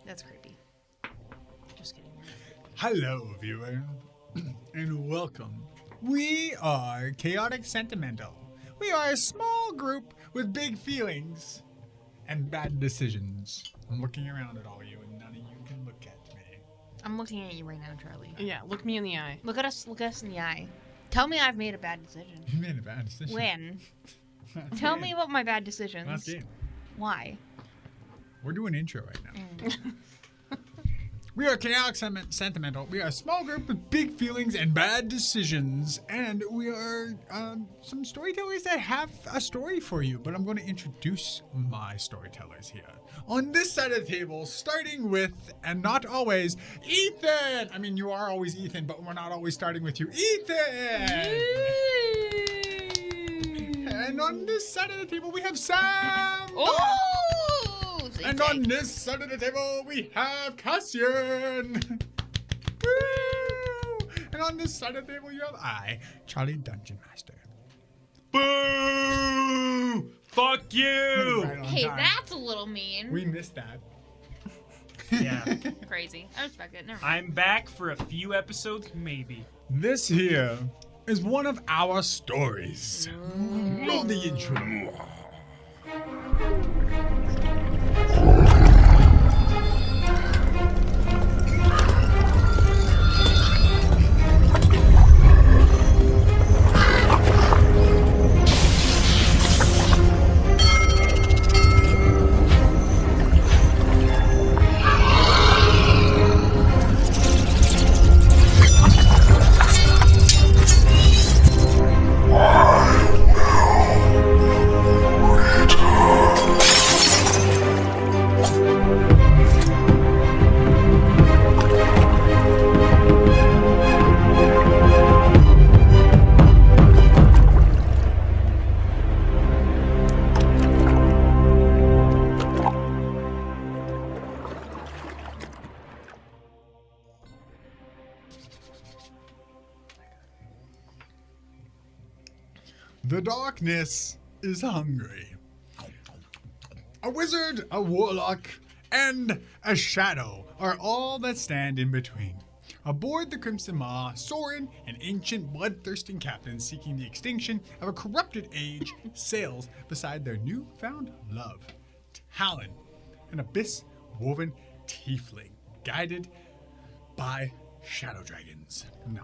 That's creepy. Just kidding. Hello, viewer, and welcome. We are Chaotic Sentimental. We are a small group with big feelings and bad decisions. I'm looking around at all you, and none of you can look at me. I'm looking at you right now, Charlie. Yeah, look me in the eye. Look at us in the eye. Tell me I've made a bad decision. You made a bad decision. When? Last Tell game. me about my bad decisions. Last game. Why? We're doing intro right now. We are Chaotic Sentimental. We are a small group with big feelings and bad decisions. And we are some storytellers that have a story for you. But I'm going to introduce my storytellers here. On this side of the table, starting with, and not always, Ethan! I mean, you are always Ethan, but we're not always starting with you. Ethan! And on this side of the table, we have Sam! Oh! And on this side of the table, we have Cassian. Woo! And on this side of the table, you have I, Charlie Dungeon Master. Boo! Fuck you! Right on Hey, time. that's a little mean. We missed that. Yeah. Crazy. I respect it. Never mind. I'm back for a few episodes, maybe. This here is one of our stories. Roll the intro. The darkness is hungry. A wizard, a warlock, and a shadow are all that stand in between. Aboard the Crimson Maw, Sorren, an ancient bloodthirsting captain seeking the extinction of a corrupted age, sails beside their newfound love, Talon, an abyss-woven tiefling, guided by shadow dragons. No.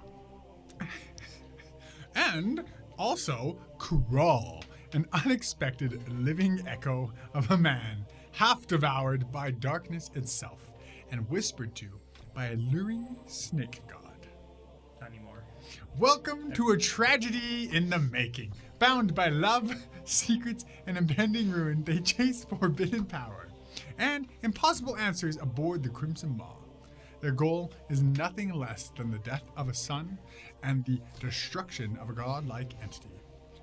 And also Crawl, an unexpected living echo of a man, half devoured by darkness itself, and whispered to by a luring snake god. Not anymore. Welcome to a tragedy in the making. Bound by love, secrets, and impending ruin, they chase forbidden power and impossible answers aboard the Crimson Maw. Their goal is nothing less than the death of a son and the destruction of a godlike entity.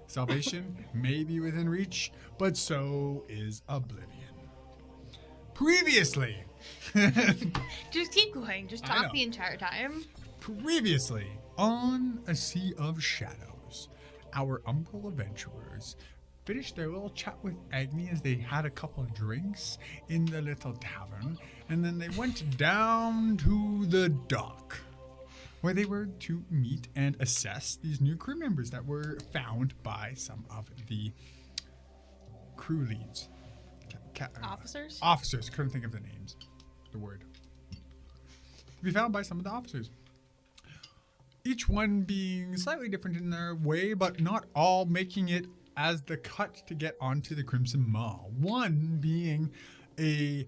Salvation may be within reach, but so is oblivion. Previously, Just keep going. Just I know. talk the entire time. Previously, on A Sea of Shadows, our Umbral adventurers finished their little chat with Agni as they had a couple of drinks in the little tavern, and then they went down to the dock, where they were to meet and assess these new crew members that were found by some of the crew leads. Officers? Officers, couldn't think of the names. The word. To be found by some of the officers. Each one being slightly different in their way, but not all making it as the cut to get onto the Crimson Maw. One being a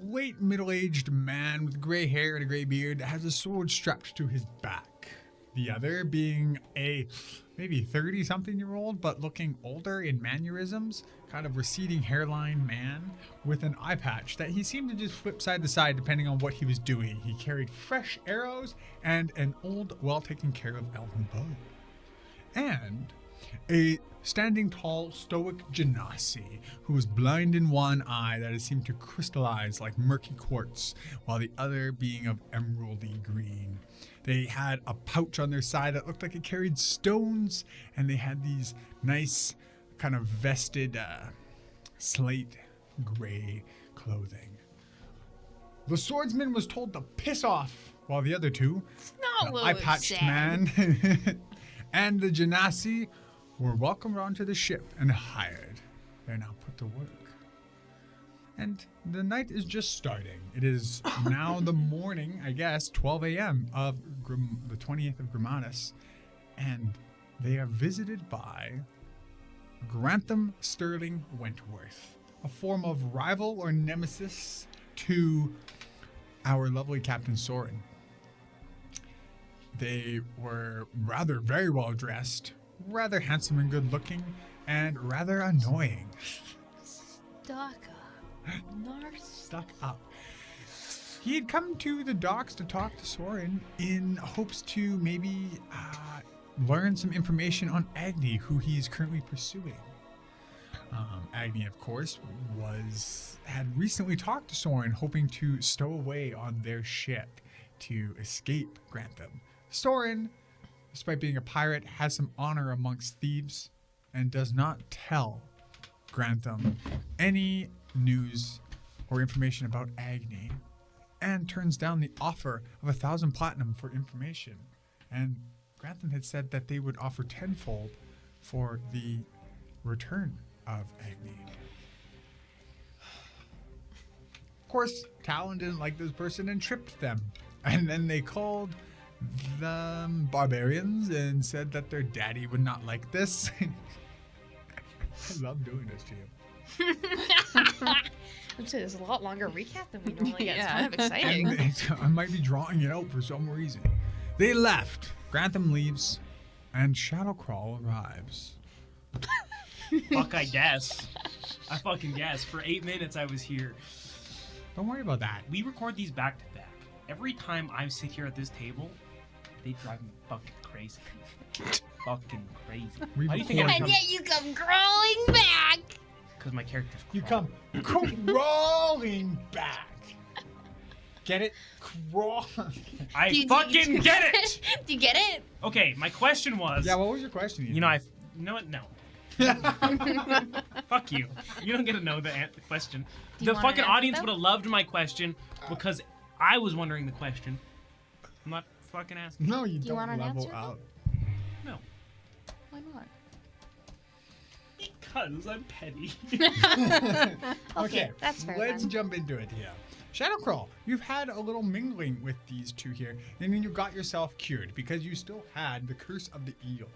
late middle-aged man with gray hair and a gray beard that has a sword strapped to his back. The other being a maybe 30-something-year-old, but looking older in mannerisms, kind of receding hairline man with an eye patch that he seemed to just flip side to side depending on what he was doing. He carried fresh arrows and an old, well-taken-care-of elven bow. And a standing tall, stoic genasi who was blind in one eye that had seemed to crystallize like murky quartz, while the other being of emeraldy green. They had a pouch on their side that looked like it carried stones, and they had these nice kind of vested slate gray clothing. The swordsman was told to piss off, while the other two, Not the what eye-patched said. man and the genasi, were welcomed onto the ship and hired. They're now put to work. And the night is just starting. It is now the morning, I guess, 12 a.m. of the 20th of Grammatis, and they are visited by Grantham Sterling Wentworth, a form of rival or nemesis to our lovely Captain Sorren. They were rather very well dressed, rather handsome and good looking, and rather annoying. Stuck up. Stuck up. He had come to the docks to talk to Sorren in hopes to maybe learn some information on Agni, who he's currently pursuing. Agni, of course, had recently talked to Sorren, hoping to stow away on their ship to escape Grantham. Sorren, despite being a pirate, has some honor amongst thieves and does not tell Grantham any news or information about Agni, and turns down the offer of 1,000 platinum for information. And Grantham had said that they would offer tenfold for the return of Agni. Of course, Talon didn't like this person and tripped them. And then they called them barbarians and said that their daddy would not like this. I love doing this to you. I'd say there's a lot longer recap than we normally get. It's Yeah. kind of exciting. And I might be drawing it out for some reason. They left. Grantham leaves, and Shadowcrawl arrives. Fuck, I guess. I fucking guess. For 8 minutes, I was here. Don't worry about that. We record these back to back. Every time I sit here at this table, they drive me fucking crazy. Fucking crazy. We Why do you think I record- And yet you come crawling back. Because my character's You crawl. come crawling back. Get it? Crawl. I Do you fucking get it! Do you get it? Okay, my question was... Yeah, what was your question? You know, You know what? No. Fuck you. You don't get to know the question. Do you The want fucking an answer, audience though? would have loved my question because I was wondering the question. I'm not fucking asking. No, you Do you don't want an level answer, though? out. No. Why not? Because I'm petty. Okay, that's fair let's then. jump into it here. Shadowcrawl, you've had a little mingling with these two here, and then you got yourself cured because you still had the curse of the eel.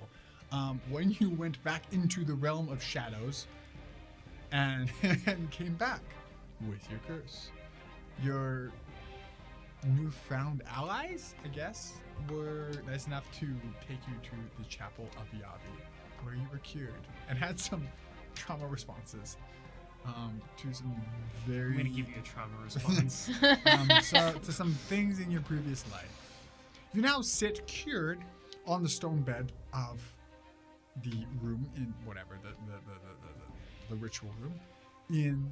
When you went back into the realm of shadows and, and came back with your curse. Your newfound allies, I guess, were nice enough to take you to the Chapel of Yavi, where you were cured and had some trauma responses to some very I'm gonna give you a trauma response. to some things in your previous life. You now sit cured on the stone bed of the room in whatever the ritual room in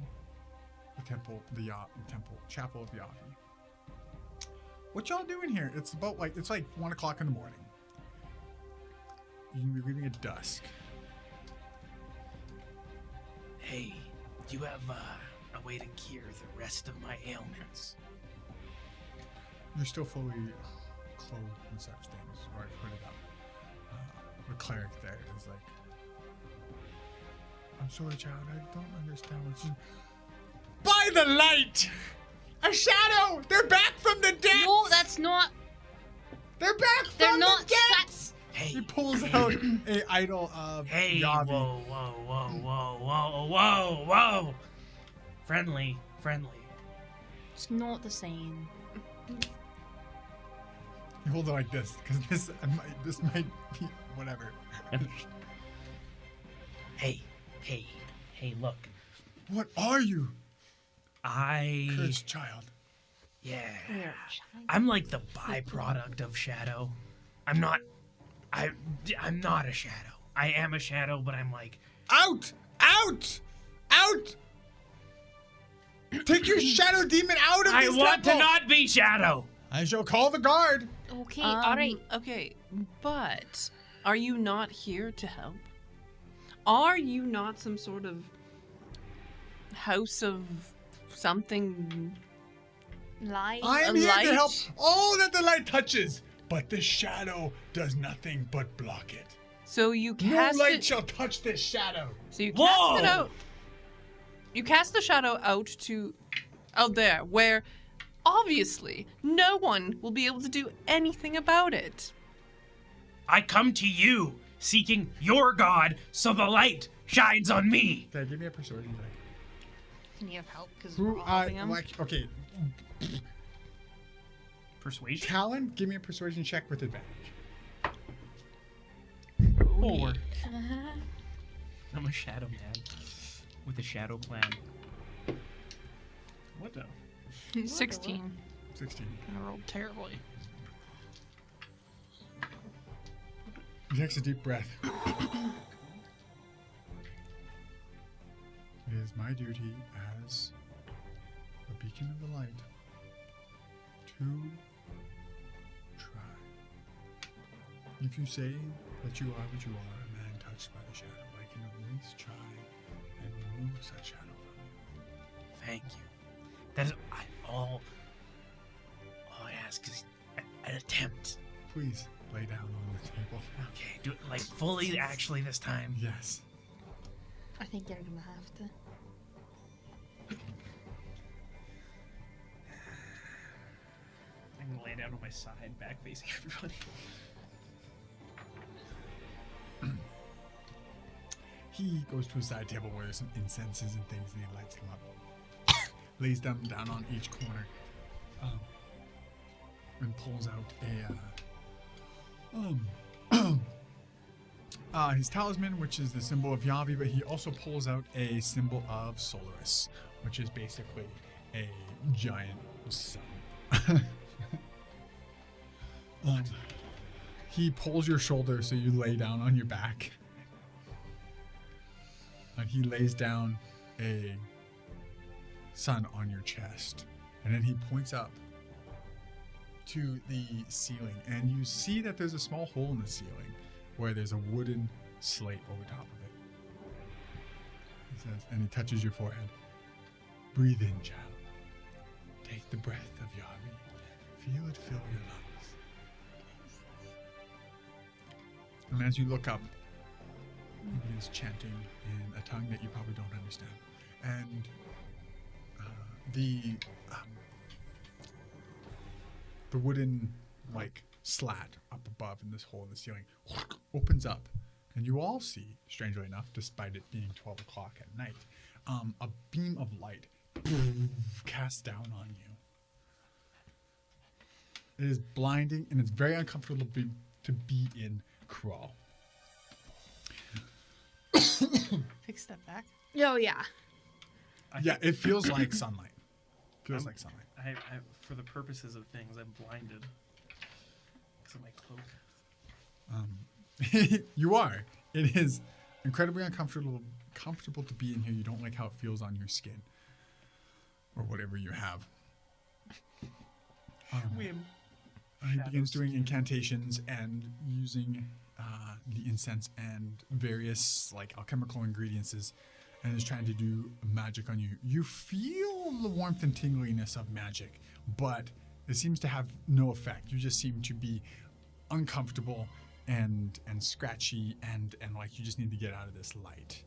the temple, the temple chapel of Yavi. What y'all doing here? It's about it's like 1 o'clock in the morning. You can be leaving at dusk. Hey, do you have a way to cure the rest of my ailments? You're still fully clothed and such things, or hooded up. The cleric there is like, I'm sorry, child, I don't understand what you... By the light! A shadow! They're back from the depths! No, that's not. They're back from They're the not. depths! Hey, He pulls out a idol of hey, Yavi. whoa, whoa, whoa, whoa, whoa, whoa, whoa! Friendly. It's not the same. He holds it like this, because this might be whatever. Hey, look. What are you, I, cursed child? yeah, Weird. I'm like the byproduct of shadow. I'm not a shadow. I am a shadow, but I'm like, Out! Out! Out! Take your shadow demon out of I this want to temple! not be shadow. I shall call the guard. Okay, alright. Okay, but are you not here to help? Are you not some sort of house of something Light. I am A here to light? help all that the light touches, but the shadow does nothing but block it. So you No cast light it. shall touch this shadow. So you Whoa! cast it out. You cast the shadow out there, where obviously no one will be able to do anything about it. I come to you, seeking your god, so the light shines on me. Okay, give me a persuasion check. Can you have help? Because we're Who all I helping him. like? Okay, Persuasion? Talon, give me a persuasion check with advantage. 4. I'm a shadow man with a shadow plan. What the? 16. 16. I rolled terribly. He takes a deep breath. It is my duty as a beacon of the light to try. If you say that you are what you are, a man touched by the shadow, I can at least try and remove such shadow from you. Thank you. That is all I ask is an attempt. Please lay down on the table. Okay, do it like fully actually this time. Yes. I think you're gonna have to. I'm gonna lay down on my side, back facing everybody. He goes to a side table where there's some incenses and things, and he lights them up. Lays them down on each corner, and pulls out his talisman, which is the symbol of Yavi, but he also pulls out a symbol of Solaris, which is basically a giant sun. He pulls your shoulder so you lay down on your back. And he lays down a sun on your chest. And then he points up to the ceiling. And you see that there's a small hole in the ceiling where there's a wooden slate over top of it. He says, and he touches your forehead. Breathe in, child. Take the breath of Yari. Feel it fill your lungs. And as you look up, he is chanting in a tongue that you probably don't understand. And the wooden slat up above in this hole in the ceiling opens up, and you all see, strangely enough, despite it being 12 o'clock at night, a beam of light cast down on you. It is blinding, and it's very uncomfortable to be in Crawl. Take a step back. Oh, yeah. Yeah, it feels like sunlight. Feels like sunlight. I, for the purposes of things, I'm blinded because of my cloak. You are. It is incredibly uncomfortable to be in here. You don't like how it feels on your skin. Or whatever you have. He begins doing incantations and using the incense and various alchemical ingredients and is trying to do magic on you. You feel the warmth and tingliness of magic, but it seems to have no effect. You just seem to be uncomfortable and scratchy and like you just need to get out of this light.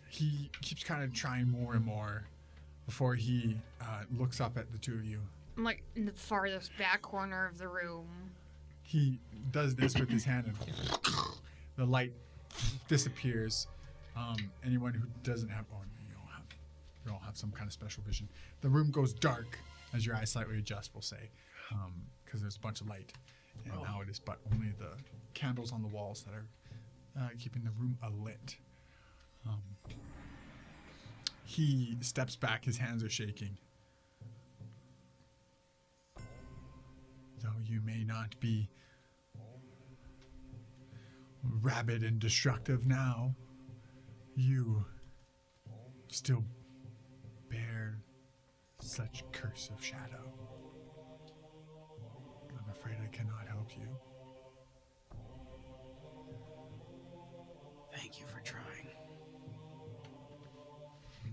He keeps kind of trying more and more before he looks up at the two of you. I'm in the farthest back corner of the room. He does this with his hand and the light disappears. Anyone who doesn't have, you all have some kind of special vision. The room goes dark as your eyes slightly adjust, we'll say, because there's a bunch of light. And now it is but only the candles on the walls that are keeping the room alit. He steps back, his hands are shaking. Though you may not be rabid and destructive now, you still bear such curse of shadow. I'm afraid I cannot help you. Thank you for trying.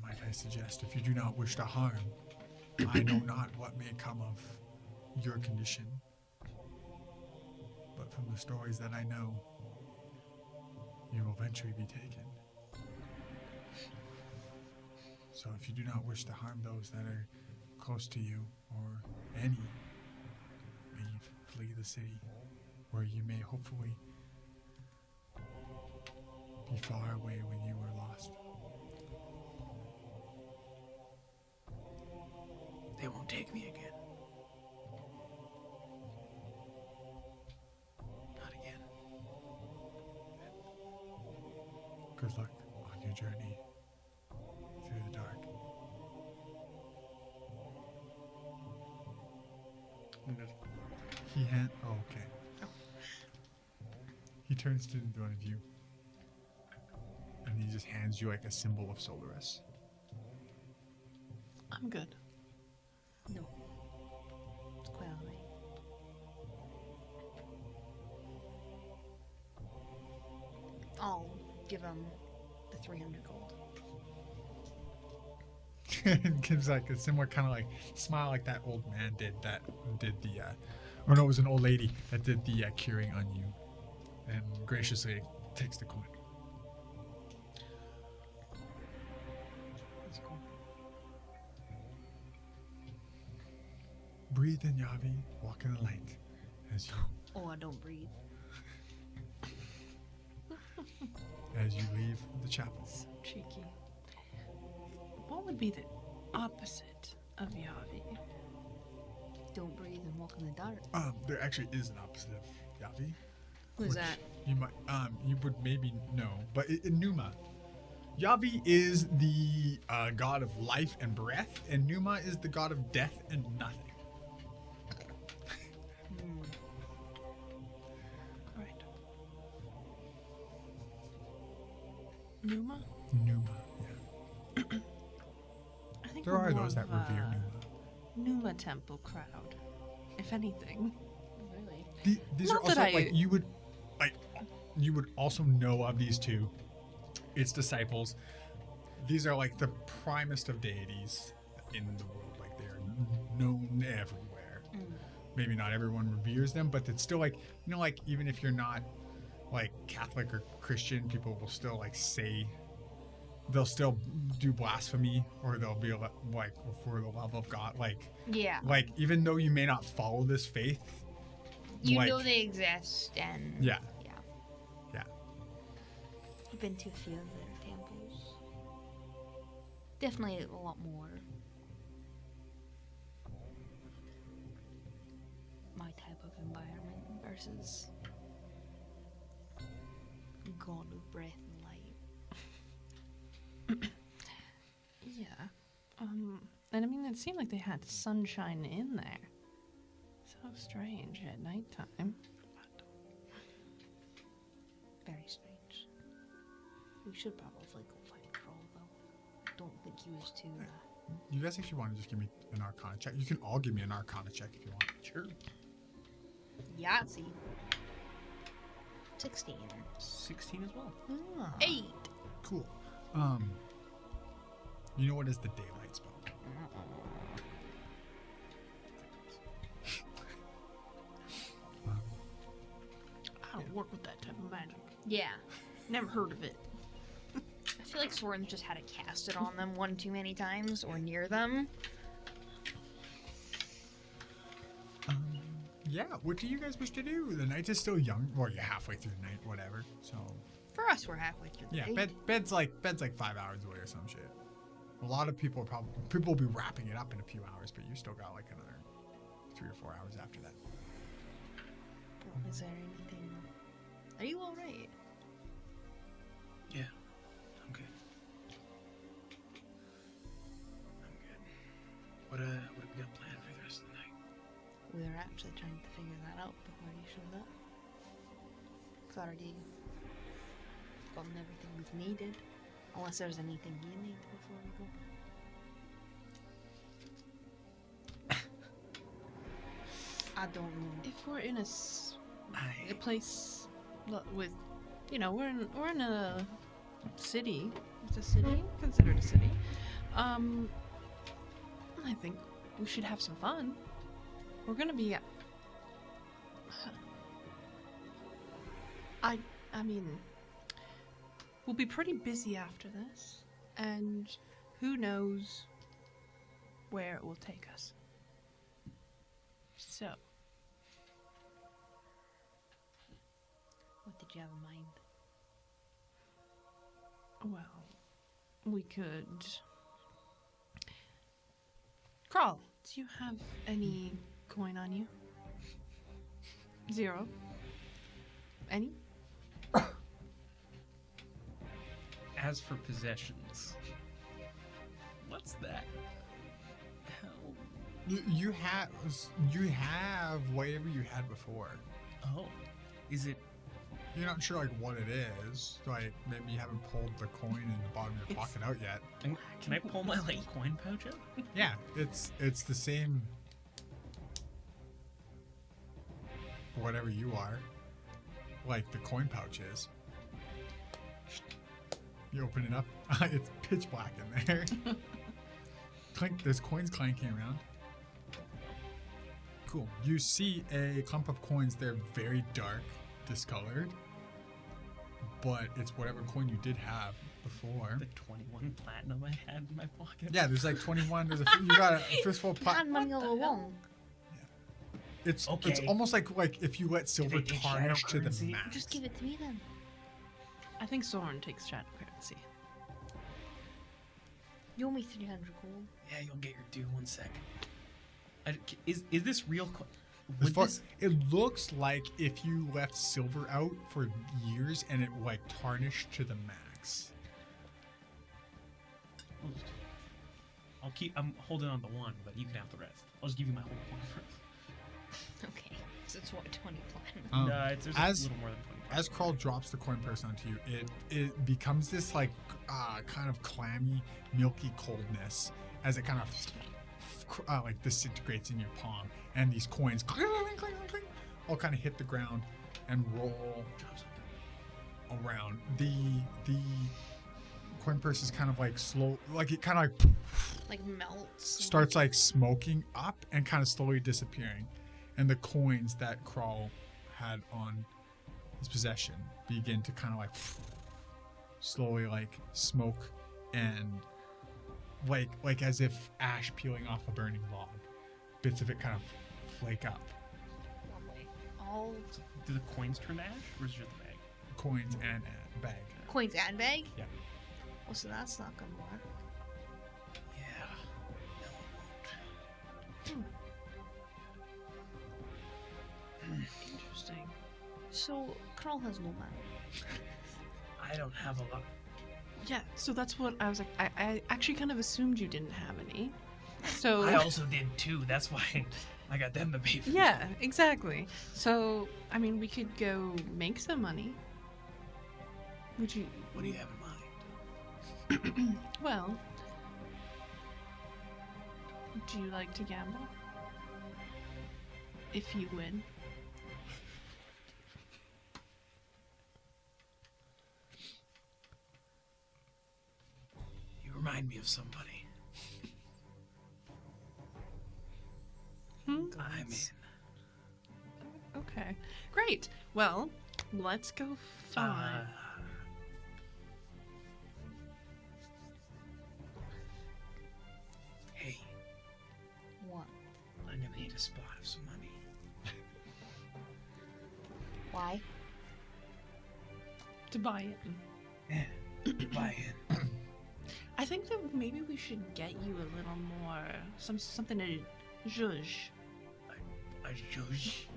Might I I suggest, if you do not wish to harm, I know not what may come of your condition. But from the stories that I know, you will eventually be taken. So if you do not wish to harm those that are close to you, or any, leave, flee the city, where you may hopefully be far away when you were lost. They won't take me again. Not again. Good luck on your journey through the dark. Oh, okay. He turns to one of you, and he just hands you like a symbol of Solaris. I'm good. No. It's quite alright. I'll give him the 300 gold. And gives like a similar kind of like smile like that old man did the or no, it was an old lady that did the curing on you, and graciously takes the coin. That's cool. Breathe in, Yavi. Walk in the light as you Oh, I don't breathe. leave the chapel. So cheeky. What would be the opposite of Yavi? Don't breathe and walk in the dark. There actually is an opposite of Yavi. Who's which that? You might you would maybe know, but in Numa, Yavi is the god of life and breath, and Numa is the god of death and nothing. Right. Numa? Numa, yeah. I think There we're are more those that of revere a Numa. Numa temple crowd, if anything. Really? These Not are also that I- like you would also know of these two. Its disciples. These are like the primest of deities in the world. Like they are known everywhere. Maybe not everyone reveres them, but it's still like, you know, like even if you're not like Catholic or Christian, people will still like say, they'll still do blasphemy, or they'll be like, for the love of God, like Yeah. even though you may not follow this faith, You like, know they exist, and yeah. yeah. Yeah. I've been to a few of their temples. Definitely a lot more my type of environment versus God of breath and light. Yeah. And I mean, it seemed like they had sunshine in there. So strange at nighttime. Very strange. We should probably go find Troll though. Don't think he was too. You guys actually want to just give me an Arcana check? You can all give me an Arcana check if you want. Sure. Yahtzee. 16. 16 as well. 8. Cool. You know what is the daylight spell? I don't work with that type of magic. Yeah. Never heard of it. I feel like Sorren just had to cast it on them one too many times or near them. Yeah, what do you guys wish to do? The night is still young. Well, you're halfway through the night, whatever. So, For us, we're halfway through the yeah, day. bed's like 5 hours away or some shit. A lot of people will be wrapping it up in a few hours, but you still got like another 3 or 4 hours after that. Is there anything? Are you all right? Yeah, I'm good. I'm good. What have we got planned for the rest of the night? We were actually trying to figure that out before you showed up. We've already gotten everything we've needed. Unless there's anything you need before we go. I don't know. If we're in a place with, we're in a city. It's a city, considered a city. I think we should have some fun. We're gonna be. I mean, we'll be pretty busy after this, and who knows where it will take us. So, What did you have in mind? well, we could. Crawl, do you have any coin on you? 0. Any? As for possessions, what's that? Hell. You have whatever you had before. Oh, is it? You're not sure like what it is. Like maybe you haven't pulled the coin in the bottom of your pocket out yet. Can I pull my like coin pouch out? Yeah, it's the same. Whatever you are, like the coin pouch is. You open it up. It's pitch black in there. Clink. There's coins clanking around. Cool. You see a clump of coins. They're very dark, discolored, but it's whatever coin you did have before. The 21 platinum I had in my pocket. Yeah, there's like 21. There's you got a fistful of You had plat. money all along. It's Okay. almost like if you let silver they take tarnish shadow to the currency? max. Just give it to me then. I think Sorren takes shadow currency. You owe me 300 gold. Yeah, you'll get your due 1 second. Is this real? As Would far- this? It looks like if you left silver out for years and it like tarnished to the max. I'll keep. I'm holding on to 1, but you can have the rest. I'll just give you my whole coin first. Okay. So it's what, 20 platinum? There's a as little more than 20. as Carl drops the coin purse onto you, it becomes this like kind of clammy, milky coldness as it kind of like disintegrates in your palm, and these coins all kind of hit the ground and roll around. The coin purse is kind of like slow, like it kind of like Like melts. starts like smoking up and kind of slowly disappearing, and the coins that Crawl had on his possession begin to kind of like slowly like smoke and like as if ash peeling off a burning log. Bits of it kind of flake up. Lovely. All Do the coins turn to ash, or is it just the bag? Coins and bag. coins and bag? Yeah. Oh, so that's not gonna work. Yeah. Interesting. So, Kral has no money. I don't have a lot. Yeah, so that's what I was like. I actually kind of assumed you didn't have any. So I also did too. That's why I got them to pay for. yeah, exactly. So I mean, we could go make some money. Would you? What do you have in mind? Well, do you like to gamble? If you win. You remind me of somebody. I'm in. Okay, great. Well, let's go find. Hey, What? I'm gonna need a spot of some money. Why? To buy it. Yeah, buy in. I think that maybe we should get you a little more something to judge. A judge.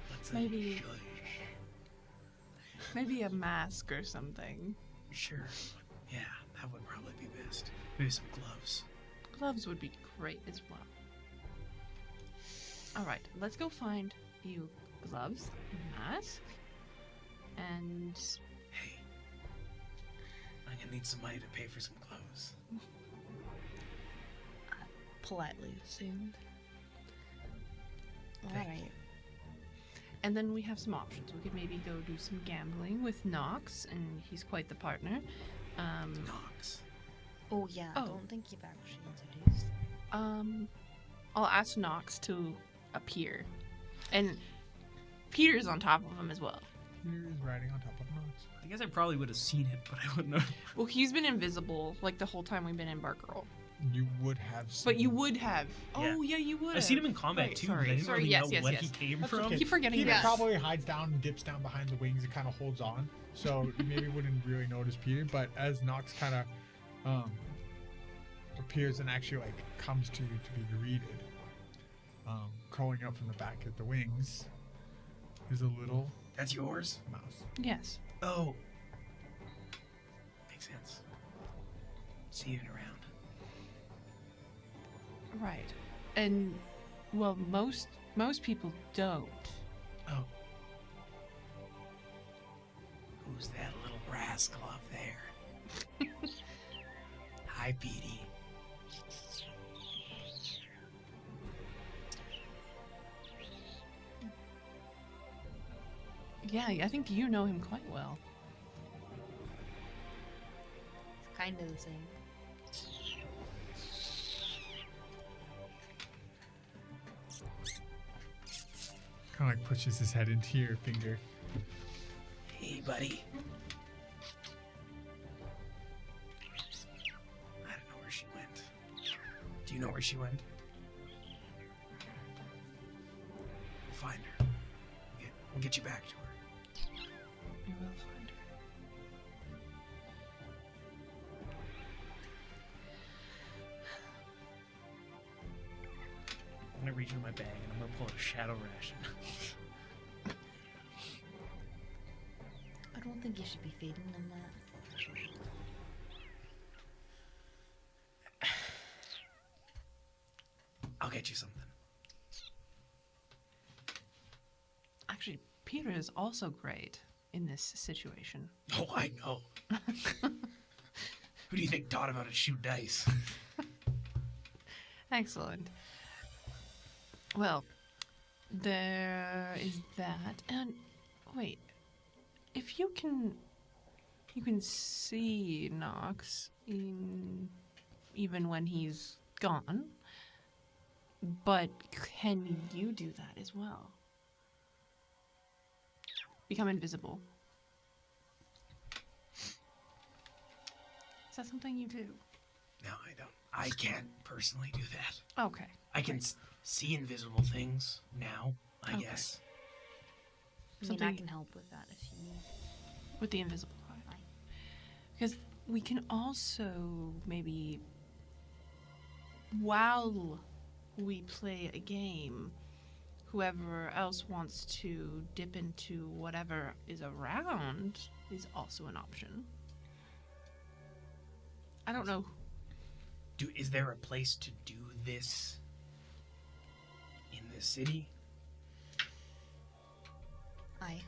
What's a Maybe- judge? Maybe a mask or something. Sure. Yeah, that would probably be best. Maybe some gloves. Gloves would be great as well. All right, let's go find you gloves, mask, and Hey, I'm gonna need some money to pay for some clothes. Politely assumed. Thank Alright. and then we have some options. We could maybe go do some gambling with Nox, and he's quite the partner. Knox. Oh yeah, I Oh. don't think you've actually introduced. I'll ask Nox to appear, and Peter's on top of him as well. Peter is riding on top of Nox. I guess I probably would have seen it, but I wouldn't have. Well, he's been invisible like the whole time we've been in Bargirl. You would have seen But you would have. Yeah. Oh yeah, you would. I've seen him in combat Right, too, sorry, but I didn't sorry, really yes, know yes, where yes. he came That's from. okay. Keep forgetting Peter that. probably hides down, dips down behind the wings, and kind of holds on. So you maybe wouldn't really notice Peter. But as Nox kind of appears and actually like comes to you to be greeted, crawling up from the back at the wings is a little That's yours? mouse. Yes. Oh. Makes sense. See you around. Right. And well, most people don't. Oh. Who's that little rascal up there? Hi, Petey. Yeah, I think you know him quite well. It's kind of the same. Kind of like pushes his head into your finger. Hey, buddy. I don't know where she went. Do you know where she went? We'll find her. We'll get you back to her. You will find her. I'm gonna reach into my bag and I'm gonna pull out a shadow ration. I don't think you should be feeding them that. I'll get you something. Actually, Peter is also great in this situation. Oh, I know. Who do you think taught him how to shoot dice? Excellent. Well, there is that, and wait, if you can see Nox even when he's gone, but can you do that as well? Become invisible. Is that something you do? No, I don't. I can't personally do that. Okay. I can see invisible things now, I Okay. guess. I mean, I Something- can help with that if you need. With the invisible eye. Fine. Because we can also maybe, while we play a game, whoever else wants to dip into whatever is around is also an option. I don't know. Is there a place to do this in this city? Aye.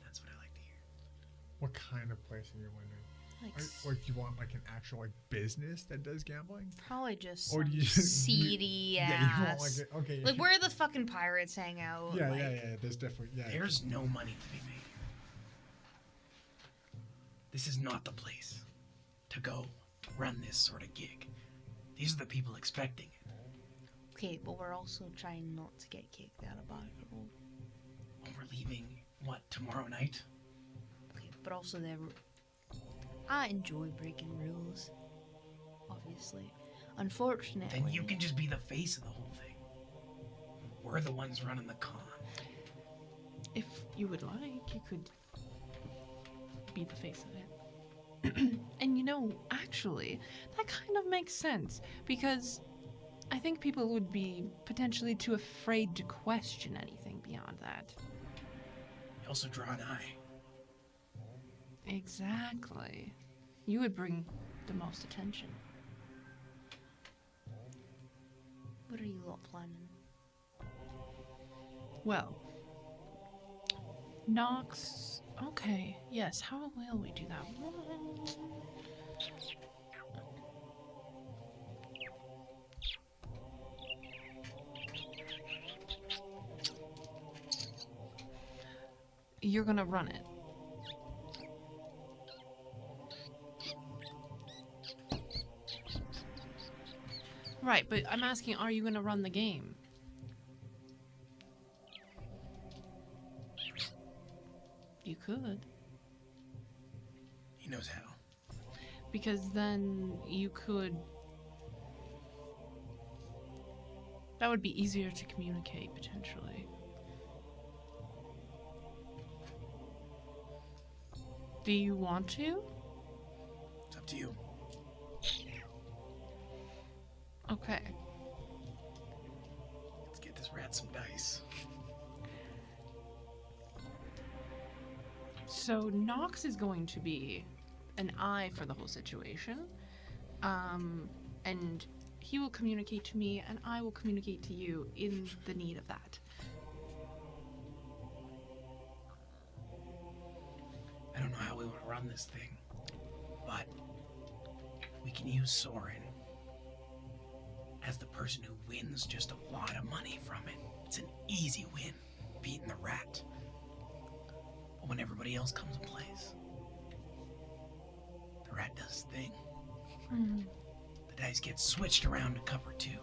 That's what I like to hear. What kind of place are you wondering? Like, Or do you want like an actual like business that does gambling? probably just Or some do you just seedy Yeah, you want ass. like okay. Like where the fucking pirates hang out. Yeah, like, yeah. There's definitely There's no money to be made here. This is not the place to go run this sort of gig. These are the people expecting it. Okay, but we're also trying not to get kicked out of Bargirl. Well, we're leaving, what, tomorrow night? Okay, but also I enjoy breaking rules. Obviously. Unfortunately. Then you can just be the face of the whole thing. We're the ones running the con. If you would like, you could be the face of it. And you know, actually, that kind of makes sense because I think people would be potentially too afraid to question anything beyond that. You also draw an eye. Exactly. You would bring the most attention. What are you lot planning? Well, Nox. Okay, yes, how will we do that? You're gonna run it. Right, but I'm asking, are you going to run the game? You could. He knows how. Because then you could... That would be easier to communicate, potentially. Do you want to? It's up to you. Okay. Let's get this rat some dice. So Nox is going to be an eye for the whole situation. And he will communicate to me, and I will communicate to you in the need of that. I don't know how we want to run this thing, but we can use Sorren as the person who wins just a lot of money from it. It's an easy win, beating the rat. But when everybody else comes and plays, the rat does his thing. The dice get switched around to cover two.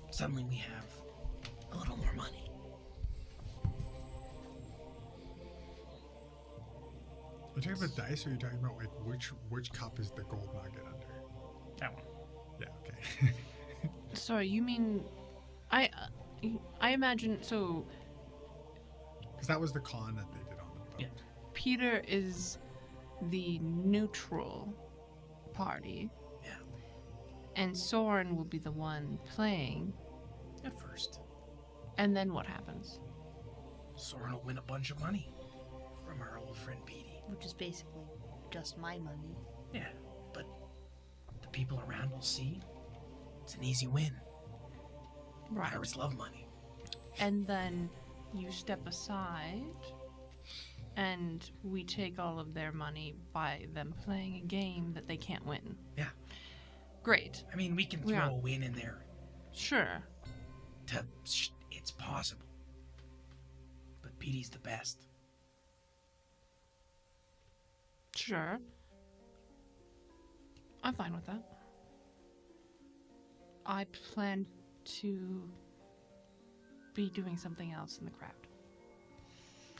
Suddenly we have a little more money. Are you talking about dice, or are you talking about like which cup is the gold nugget under? That one. Yeah, okay. Sorry, you mean... I imagine... So, Because that was the con that they did on the boat. Yeah. Peter is the neutral party. Yeah. And Sorren will be the one playing. At first, And then what happens? Sorren will win a bunch of money from our old friend Petey. Which is basically just my money. Yeah, but the people around will see it's an easy win. Right. Pirates love money. And then you step aside, and we take all of their money by them playing a game that they can't win. Yeah. Great. I mean, we can throw Yeah. a win in there. Sure. It's possible. But Petey's the best. Sure. I'm fine with that. I plan to be doing something else in the crowd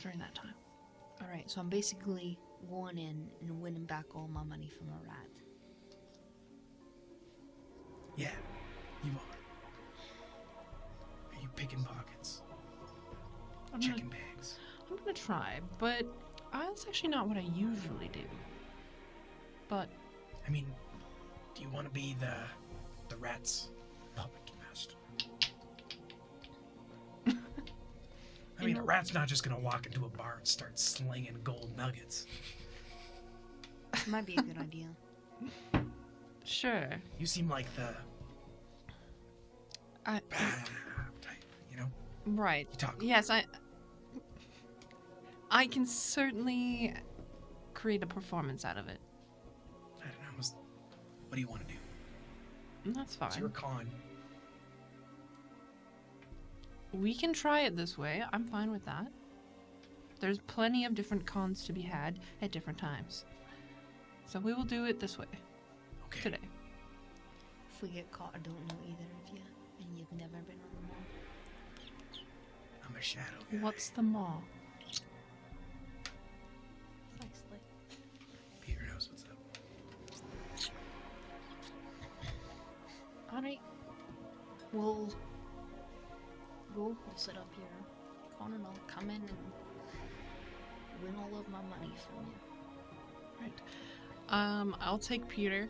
during that time. Alright, so I'm basically going in and winning back all my money from a rat. Yeah, you are. Are you picking pockets? I'm Checking bags? gonna try, but that's actually not what I usually do. But I mean, do you want to be the rat's puppet master? I mean, a rat's not just gonna walk into a bar and start slinging gold nuggets. Might be a good idea. sure. You seem like the I, type, you know? right. You talk. Yes, I can certainly create a performance out of it. I don't know. What do you want to do? That's It's your fine. con. We can try it this way. I'm fine with that. There's plenty of different cons to be had at different times. So we will do it this way Okay. today. If we get caught, I don't know either of you, and you've never been on the mall. I'm a shadow guy. What's the mall? Nicely. Peter knows what's up. Alright. We'll go, we'll set up here. Con and I'll come in and win all of my money from you. Right. I'll take Peter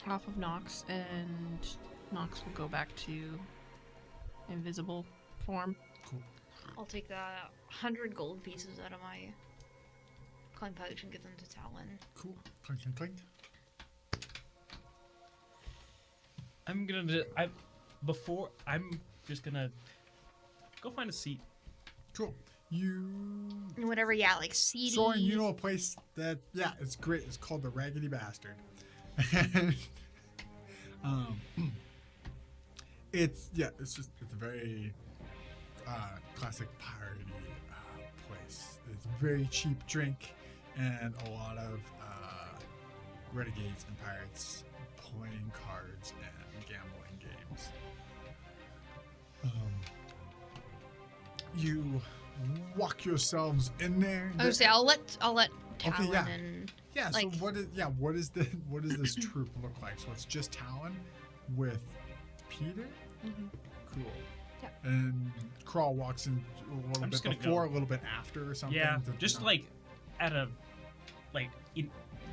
off of Nox, and Nox will go back to invisible form. I'll take 100 gold pieces out of my coin pouch and give them to Talon. Cool. Clink, clink, clink. I'm just gonna go find a seat. Cool. You... Whatever, yeah, like seedy. Sorren, you know a place that, yeah, it's great. It's called the Raggedy Bastard. It's a very classic piratey place. It's very cheap drink and a lot of renegades and pirates playing cards and gambling games. You walk yourselves in there. I would say I'll let Talon yeah. and Yeah. like- So what does this troop look like? So it's just Talon with Peter. Mhm. Cool. Yeah. And Crawl walks in a little I'm bit just gonna before, go. a little bit after, or something. Yeah, to, just like at a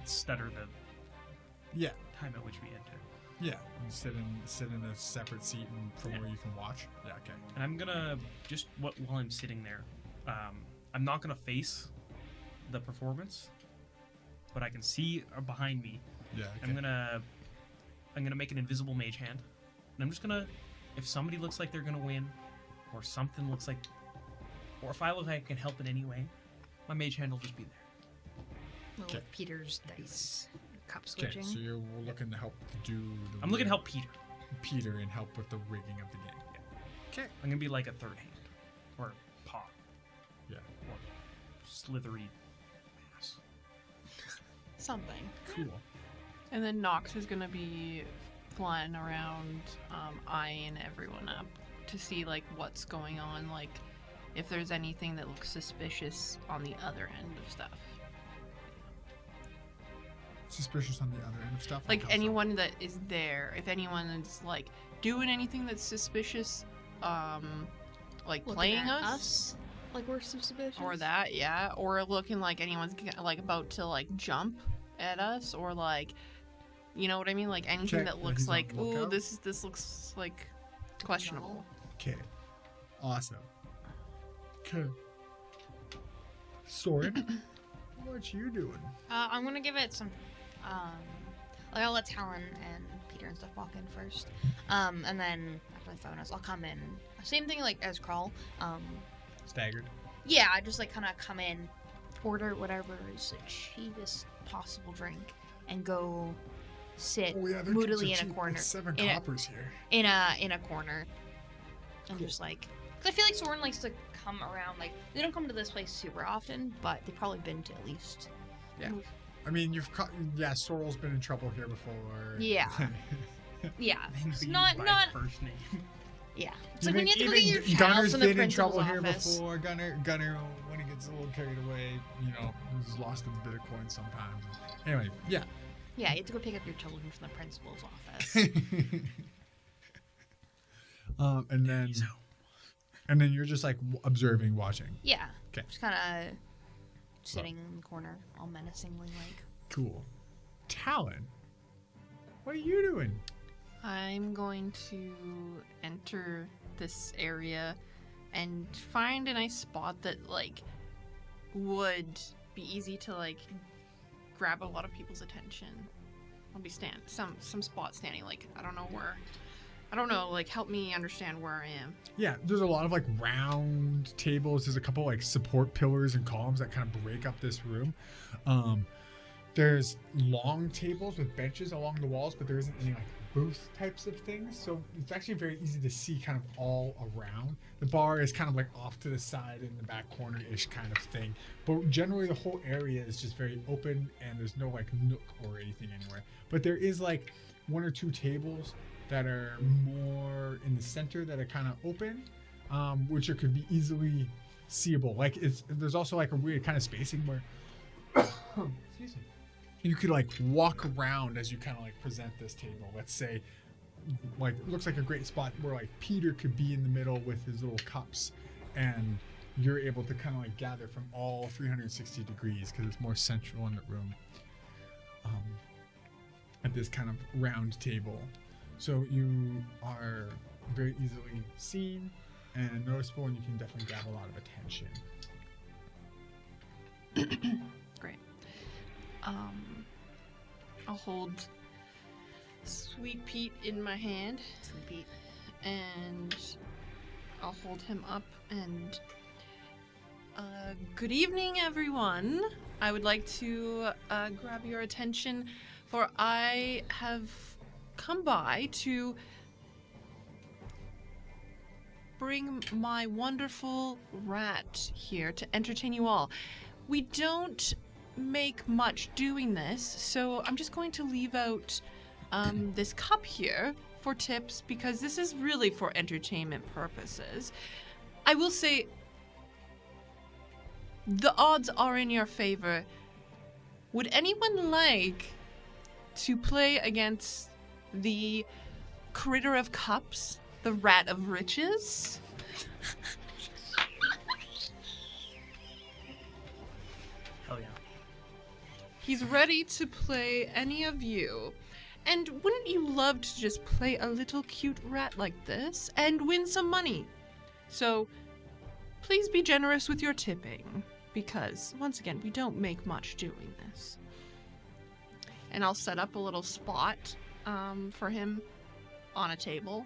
stutter the yeah, time at which we enter. yeah. And sit in a separate seat and from Yeah. where you can watch. Yeah. Okay. And I'm gonna just while I'm sitting there, I'm not gonna face the performance, but I can see behind me. Yeah. Okay. I'm gonna make an invisible mage hand, and I'm just gonna, if somebody looks like they're gonna win, or something looks like, or if I look like I can help in any way, my mage hand will just be there. little Okay. Peter's dice cup Okay. switching. So you're looking to help do. I'm looking to help Peter. Peter and help with the rigging of the game. Okay. I'm gonna be like a third hand, or paw, Yeah. or slithery mass. Something. Cool. And then Nox is gonna be flying around, eyeing everyone up to see like what's going on, like if there's anything that looks suspicious on the other end of stuff. Suspicious on the other end of stuff. Like how so? anyone that is there, if anyone is like doing anything that's suspicious, like Looking playing at us, like we're suspicious. or that, yeah, or looking like anyone's like about to like jump at us, or like, you know what I mean, like anything Okay, that yeah, looks he's on like, the oh, lookout. this looks like questionable. Okay. Awesome. Okay. Sorren, what you doing? I'm gonna give it some. Like I'll let Talon and Peter and stuff walk in first. And then after like 5 minutes, I'll come in. Same thing like as Crawl. Staggered. Yeah, I just like kind of come in, order whatever is the cheapest possible drink, and go sit Oh yeah, they're moodily so in a cheap. corner. It's 7 In a- coppers here. in a corner, and Cool. just like, cause I feel like Sorren likes to come around. Like they don't come to this place super often, but they've probably been to at least. Yeah. I mean, Sorrel's been in trouble here before. Yeah. Yeah, it's Maybe not by first name. Yeah, it's like when you have to go get your child Gunner's from the been in principal's trouble here office. before. Gunner, when he gets a little carried away, he's lost a bit of coin sometimes. Anyway, yeah. Yeah, you have to go pick up your children from the principal's office. And then you're just like observing, watching. Yeah. 'Kay. Just kind of sitting in the corner, all menacingly like. Cool. Talon, what are you doing? I'm going to enter this area and find a nice spot that like would be easy to like grab a lot of people's attention. I'll be some spot standing, like I don't know where. I don't know, like help me understand where I am. Yeah, there's a lot of like round tables. There's a couple like support pillars and columns that kind of break up this room. There's long tables with benches along the walls, but there isn't any like booth types of things. So it's actually very easy to see kind of all around. The bar is kind of like off to the side in the back corner-ish kind of thing. But generally the whole area is just very open and there's no like nook or anything anywhere. But there is like 1 or 2 tables that are more in the center that are kind of open, which could be easily seeable. Like there's also like a weird kind of spacing where excuse me, you could like walk around as you kind of like present this table. Let's say like it looks like a great spot where like Peter could be in the middle with his little cups, and you're able to kind of like gather from all 360 degrees because it's more central in the room at this kind of round table. So you are very easily seen and noticeable, and you can definitely grab a lot of attention. Great. I'll hold Sweet Pete in my hand, Sweet Pete. and I'll hold him up and good evening, everyone. I would like to grab your attention, for I have come by to bring my wonderful rat here to entertain you all. We don't make much doing this, so I'm just going to leave out this cup here for tips because this is really for entertainment purposes. I will say the odds are in your favor. Would anyone like to play against the critter of cups, the rat of riches? Hell yeah. He's ready to play any of you. And wouldn't you love to just play a little cute rat like this and win some money? So please be generous with your tipping because, once again, we don't make much doing this. And I'll set up a little spot for him on a table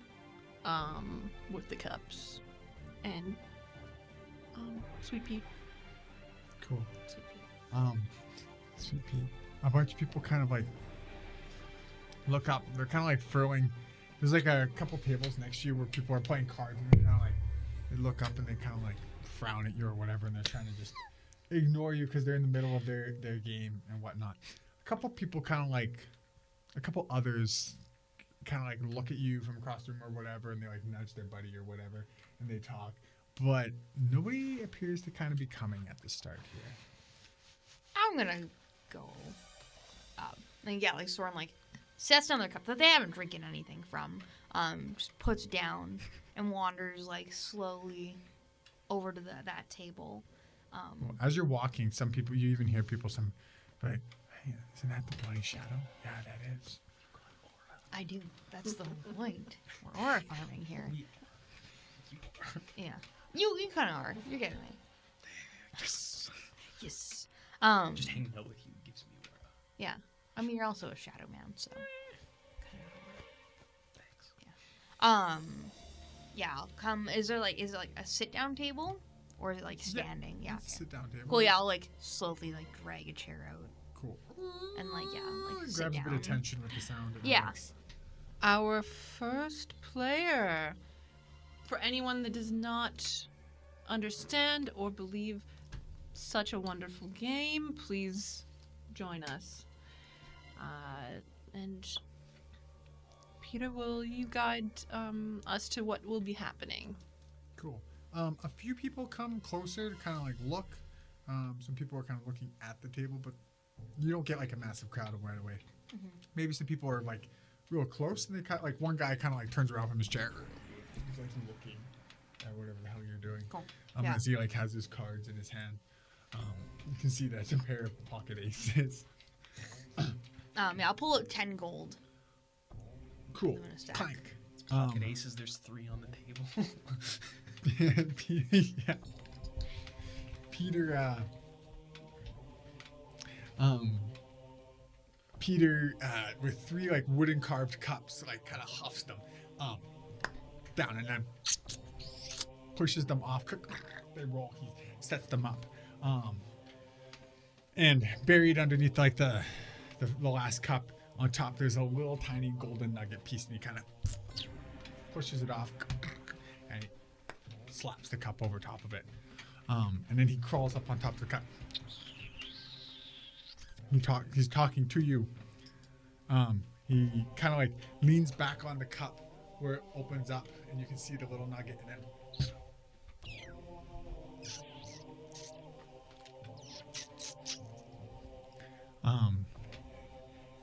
with the cups. And Sweet Pea. Cool. Sweet Pea. Sweet Pea. A bunch of people kind of like look up. They're kind of like furling. There's like a couple tables next to you where people are playing cards and they kind of like they look up and they kind of like frown at you or whatever, and they're trying to just ignore you because they're in the middle of their game and whatnot. A couple people kind of like, a couple others kind of like look at you from across the room or whatever, and they like nudge their buddy or whatever, and they talk. But nobody appears to kind of be coming at the start here. I'm gonna go up. And yeah, like Sorren like sets down their cup that they haven't drinking anything from. Just puts down and wanders like slowly over to that table. Well, as you're walking, some people, you even hear people, some like, hey, isn't that the bloody shadow? Yeah, that is. I do. That's the whole point. We're aura farming here. Yeah. You kind of are. You're getting me. Yes. Yes. Just hanging out with you gives me aura. Yeah. I mean, you're also a shadow man, so. Thanks. Yeah. Yeah. I'll come. Is it like a sit down table, or is it like standing? Yeah. Okay. Sit down table. Cool. Yeah. I'll like slowly like drag a chair out Cool. and like sit Grabs down. a bit of tension with the sound. And Yeah. Alex. Our first player. For anyone that does not understand or believe such a wonderful game, please join us. And Peter, will you guide us to what will be happening? Cool. A few people come closer to kind of like look. Some people are kind of looking at the table, but you don't get like a massive crowd right away. Mm-hmm. Maybe some people are like real close, and they kind of like one guy kind of like turns around from his chair. He's like looking at whatever the hell you're doing. Cool. Yeah. As he like has his cards in his hand. You can see that's a pair of pocket aces. Yeah. I'll pull out 10 gold. Cool. I'm gonna stack. Clank. Pocket aces, there's 3 on the table. Yeah. Peter, with 3 like wooden carved cups, like kind of huffs them down and then pushes them off. They roll. He sets them up, and buried underneath like the last cup on top, there's a little tiny golden nugget piece, and he kind of pushes it off, and he slaps the cup over top of it, and then he crawls up on top of the cup. He's talking to you. He kind of like leans back on the cup where it opens up, and you can see the little nugget, and then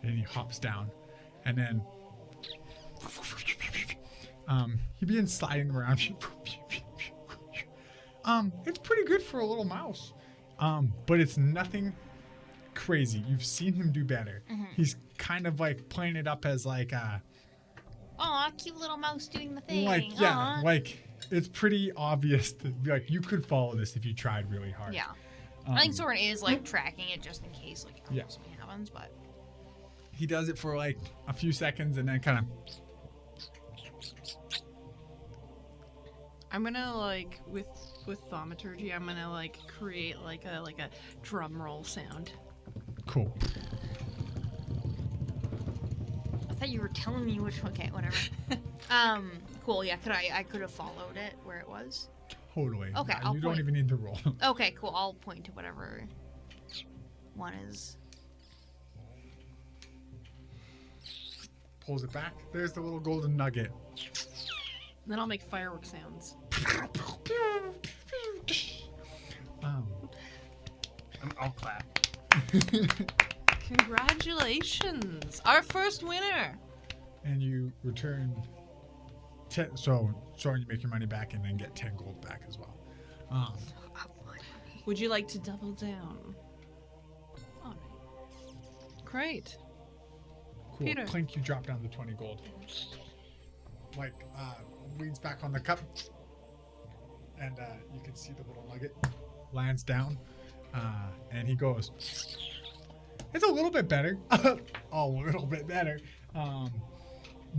and he hops down, and then he begins sliding around. It's pretty good for a little mouse, but it's nothing crazy. You've seen him do better. Mm-hmm. He's kind of like playing it up as like Aw, cute little mouse doing the thing. like yeah, Aw. like it's pretty obvious that like you could follow this if you tried really hard. Yeah. I think Sorren is like tracking it just in case like Yeah. something happens, but He does it for like a few seconds and then kind of I'm gonna like with thaumaturgy, I'm gonna like create like a drum roll sound. cool. I thought you were telling me which one. Okay, whatever. Cool. Yeah, I could have followed it where it was. Totally. Okay, Yeah, I'll you don't point. even need to roll. Okay, cool. I'll point to whatever one is. pulls it back. There's the little golden nugget. Then I'll make firework sounds. I'll clap. Congratulations! Our first winner! And you return 10. So, Sorren, you make your money back and then get 10 gold back as well. Would you like to double down? All right. Great. Cool. Peter. Clink, you drop down the 20 gold. Like, leans back on the cup. And you can see the little nugget lands down. And he goes, it's a little bit better. A little bit better.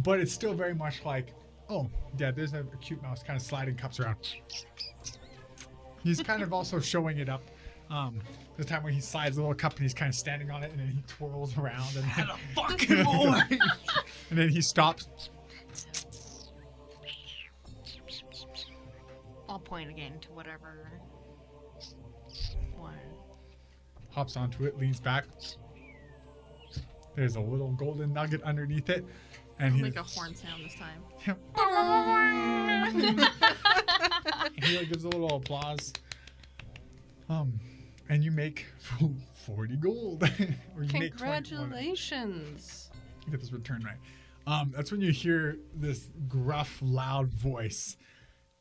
But it's still very much like, oh, yeah, there's a cute mouse kind of sliding cups around. He's kind of also showing it up. The time when he slides the little cup and he's kind of standing on it and then he twirls around and then, Fucking more. and then he stops. I'll point again to whatever one. Hops onto it, leans back. There's a little golden nugget underneath it. And I'll he make a horn sound this time. he like, gives a little applause. And you make 40 gold. Or you make 20. Congratulations! Get this return right. That's when you hear this gruff, loud voice.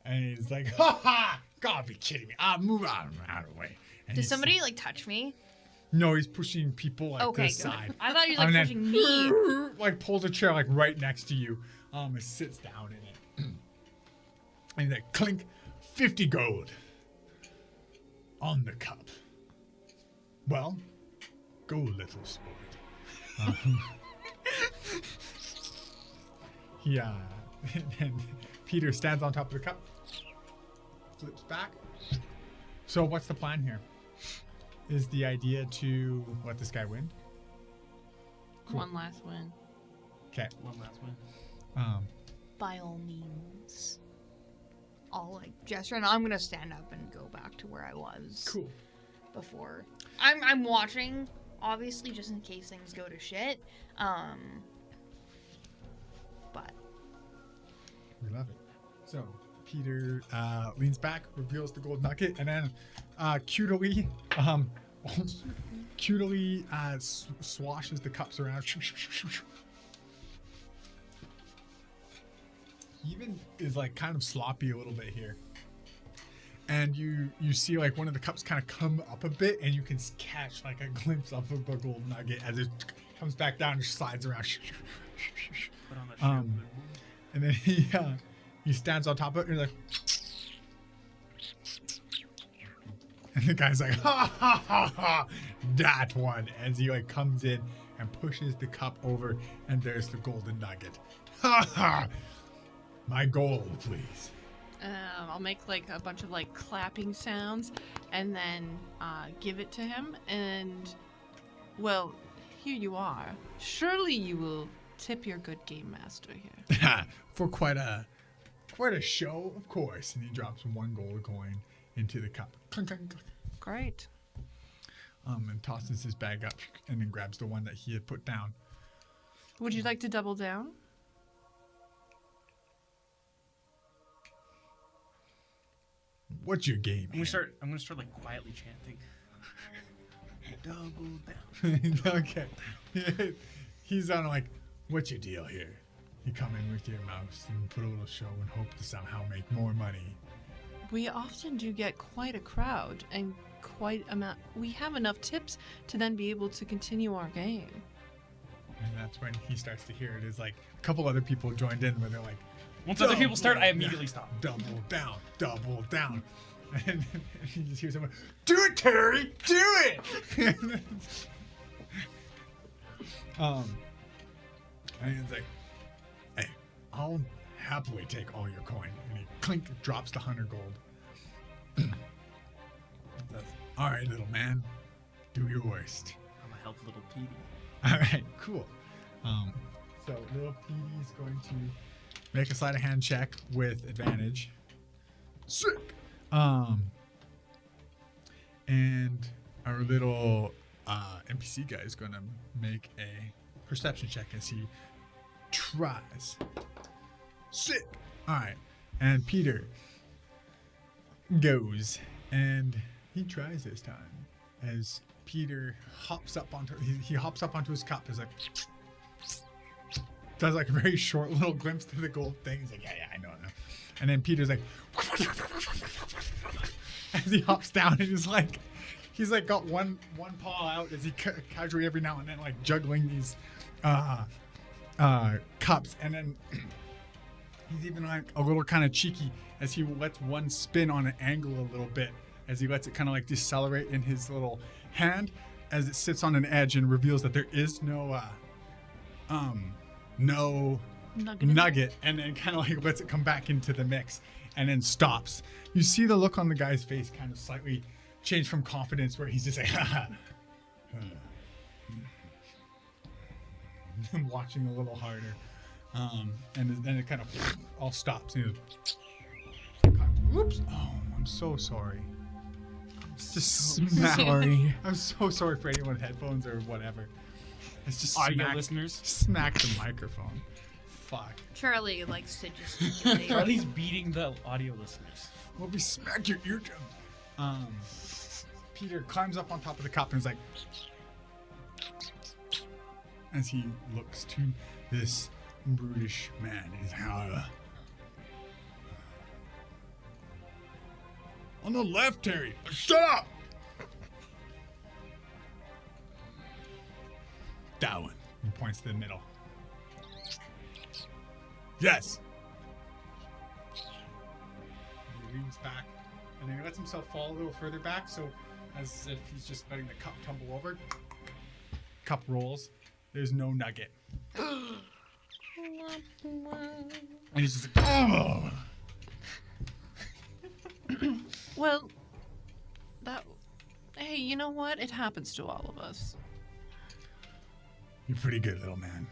And he's like, ha ha! Gotta be kidding me. Move out of the way. And Does he's- somebody like touch me? No, he's pushing people like Okay, this good. side. I thought he was like And then pushing me. like pulls a chair like right next to you. And sits down in it. And he's like, clink, 50 gold on the cup. Well, go, little sport. And Peter stands on top of the cup, flips back. So what's the plan here? Is the idea to let this guy win? Cool. One last win. Okay. One last one. By all means. I'll like gesture and I'm gonna stand up and go back to where I was Cool. before. I'm watching, obviously, just in case things go to shit. But We love it. So Peter leans back, reveals the gold nugget, and then cutely swashes the cups around. He even is like kind of sloppy a little bit here. And you see like one of the cups kind of come up a bit, and you can catch like a glimpse of the gold nugget as it comes back down and slides around. Put on the show. And then he stands on top of it and he's like, and the guy's like, ha ha ha ha, that one, as he like comes in and pushes the cup over, and there's the golden nugget. Ha ha, my gold, please. I'll make like a bunch of like clapping sounds and then give it to him. And, well, here you are. Surely you will tip your good game master here. For quite a show, of course. And he drops one gold coin into the cup. Clunk, clunk, clunk. Great. And tosses his bag up and then grabs the one that he had put down. Would you like to double down? What's your game? I'm gonna start like quietly chanting. Double down. Okay. He's on like, what's your deal here? You come in with your mouse and put a little show and hope to somehow make more money. We often do get quite a crowd and quite amount. We have enough tips to then be able to continue our game. And that's when he starts to hear it. Is like a couple other people joined in where they're like, Once other people start, I double immediately down, stop. Double down, double down. And you just hear someone, do it, Terry, do it! And he's like, hey, I'll happily take all your coin. And he clink drops the 100 gold. All right, little man, do your worst. I'm a help little Petey. All right, cool. So little Petey's going to make a sleight of hand check with advantage. Sick. And our little NPC guy is going to make a perception check as he tries. Sick. All right. And Peter goes and he tries this time as Peter hops up onto he hops up onto his cup. He's like does like a very short little glimpse to the gold thing. He's like, yeah, I know. And then Peter's like as he hops down and he's like got one paw out as he casually every now and then like juggling these cups, and then he's even like a little kind of cheeky as he lets one spin on an angle a little bit as he lets it kind of like decelerate in his little hand as it sits on an edge and reveals that there is no nugget, and then kind of like lets it come back into the mix and then stops. You see the look on the guy's face kind of slightly change from confidence where he's just like watching a little harder, and then it kind of all stops. And whoops! Oh, I'm so sorry. Sorry. I'm so sorry for anyone with headphones or whatever. It's just Audio listeners. Smack the microphone. Fuck. Charlie likes to just. Charlie's beating the audio listeners. Well, we smacked your eardrum. Peter climbs up on top of the cup and is like, as he looks to this brutish man. He's like, on the left, Terry. Shut up. That one. He points to the middle. Yes. He leans back, and then he lets himself fall a little further back, so as if he's just letting the cup tumble over. Cup rolls. There's no nugget. And he's just like, oh. Well, hey, you know what? It happens to all of us. You're pretty good, little man.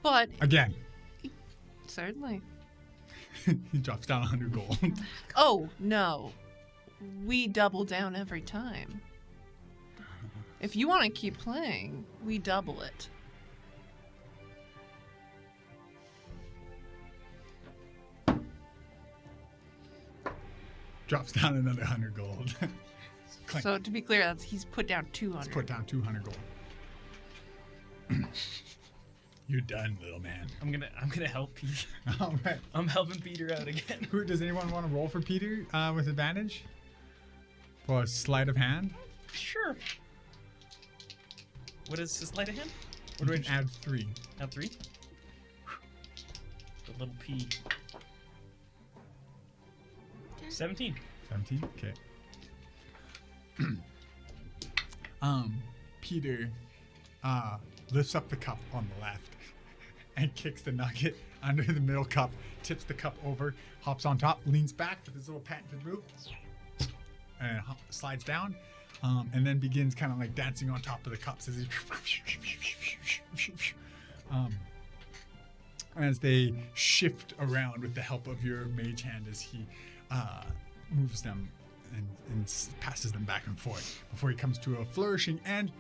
But Again. certainly. He drops down 100 gold. Oh, no. We double down every time. If you want to keep playing, we double it. Drops down another 100 gold. Clink. So to be clear, he's put down 200. Let's put down 200 gold. You're done, little man. I'm gonna help Peter. All right. I'm helping Peter out again. Does anyone want to roll for Peter with advantage? For a sleight of hand? Sure. What is the sleight of hand? What do I add 3? Add 3? The little P. 17. 17? Okay. Peter lifts up the cup on the left and kicks the nugget under the middle cup, tips the cup over, hops on top, leans back with his little patented move, and slides down, and then begins kind of like dancing on top of the cups as they shift around with the help of your mage hand as he moves them and passes them back and forth before he comes to a flourishing end.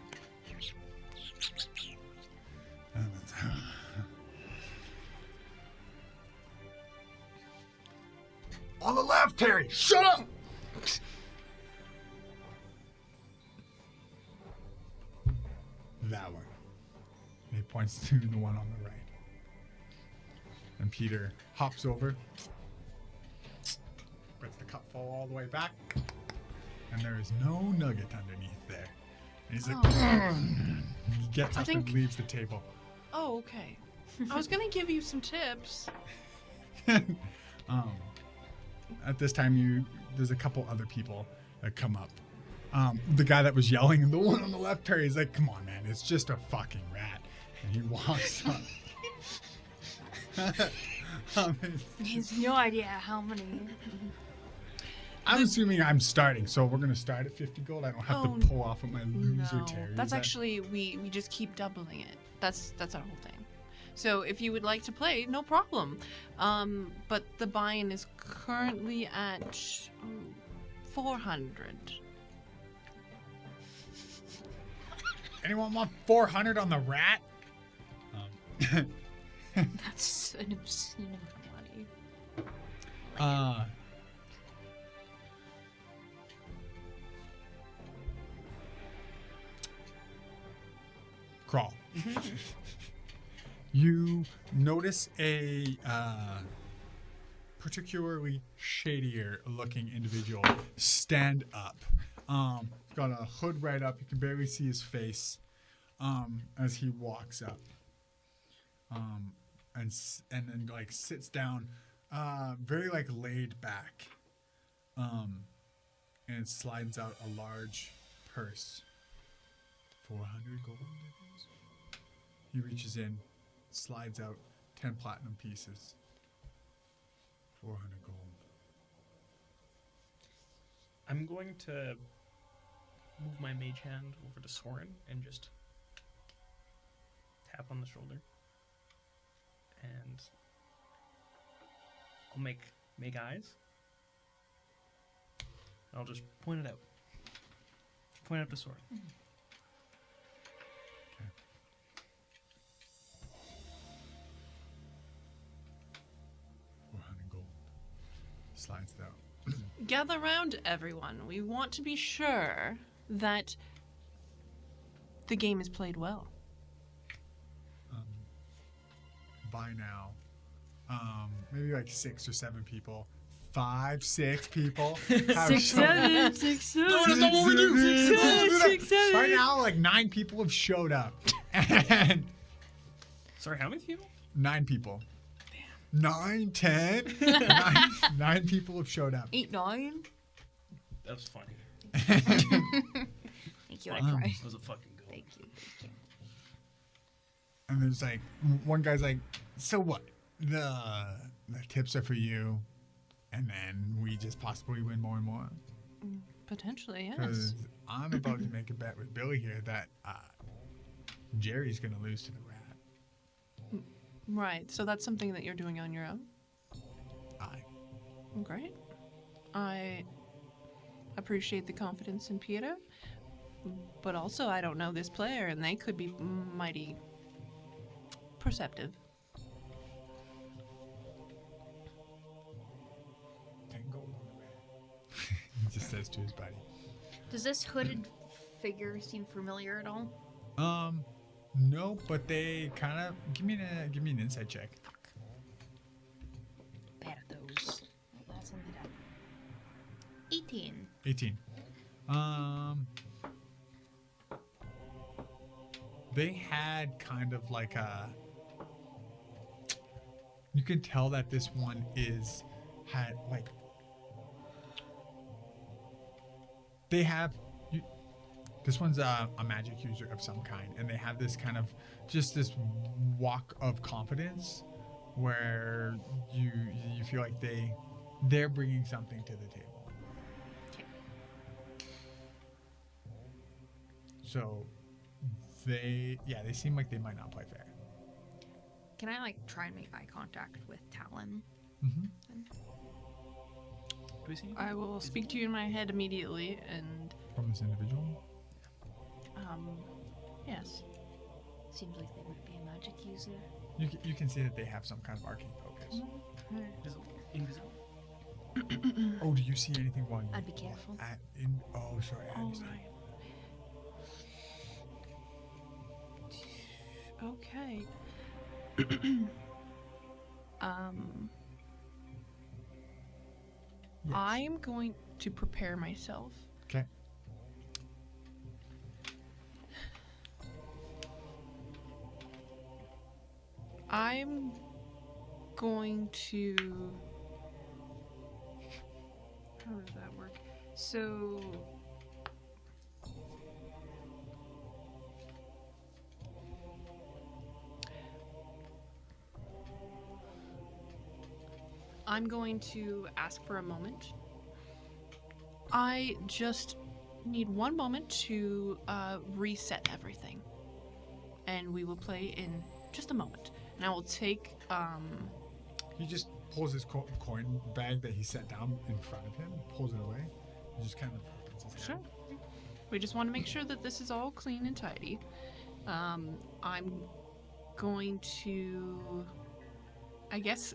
On the left, Terry. Shut up. That one. And he points to the one on the right. And Peter hops over, lets the cup fall all the way back, and there is no nugget underneath there. And he's like, he gets up and leaves the table. Oh, okay. I was gonna give you some tips. At this time, there's a couple other people that come up. The guy that was yelling, the one on the left, Terry's like, come on, man, it's just a fucking rat. And he walks up. He has no idea how many. I'm assuming I'm starting, so we're gonna start at 50 gold. I don't have to pull off with my loser No, Terry. that's actually we just keep doubling it. That's our whole thing. So if you would like to play, no problem. But the buy-in is currently at 400. Anyone want 400 on the rat? That's an obscene amount of money. Crawl. You notice a particularly shadier looking individual stand up. Got a hood right up. You can barely see his face as he walks up. And then like sits down, very like laid back. And slides out a large purse. 400 gold, I think. He reaches in, slides out 10 platinum pieces. 400 gold. I'm going to move my mage hand over to Sorren and just tap on the shoulder. And I'll make eyes. I'll just point it out. Point out to Sorren. Okay. 400 gold. Slides it out. Gather round, everyone. We want to be sure that the game is played well. By now, maybe like 6 or 7 people. 5, 6 people. have showed up. 6, 7. No, that's not what we do. 6, 7. By now, like 9 people have showed up. And Sorry, how many people? 9 people. 9, 10. 9 people have showed up. 8, 9. That was funny. Thank you, I tried. That was a fucking goal. Thank you. And there's like, one guy's like, so what? The tips are for you. And then we just possibly win more and more. Potentially, yes. Because I'm about to make a bet with Billy here that Jerry's going to lose to the rat. Right, so that's something that you're doing on your own? Aye. Great. I appreciate the confidence in Piero, but also I don't know this player, and they could be mighty perceptive. 10 gold on the rat. He just says to his buddy. Does this hooded figure seem familiar at all? No, but they kind of give me an insight check. Bad at those. That's only that. 18. 18. They had kind of like a. You can tell that this one had like. They have. This one's a magic user of some kind, and they have this kind of just this walk of confidence, where you feel like they're bringing something to the table. Okay. So they seem like they might not play fair. Can I like try and make eye contact with Talon? Mm-hmm. Do we see anything? I will speak to you in my head immediately, and From this individual. yes. Seems like they would be a magic user. You can see that they have some kind of arcane focus. Invisible. Oh, do you see anything while you? I'd be careful. Oh, sorry. I All understand. right. Okay. Yes. I'm going to prepare myself. Okay. I'm going to. How does that work? So. I'm going to ask for a moment. I just need one moment to reset everything. And we will play in just a moment. And I will take. He just pulls his coin bag that he set down in front of him, pulls it away, and just kind of puts his Sure. hand. We just want to make sure that this is all clean and tidy. I'm going to I guess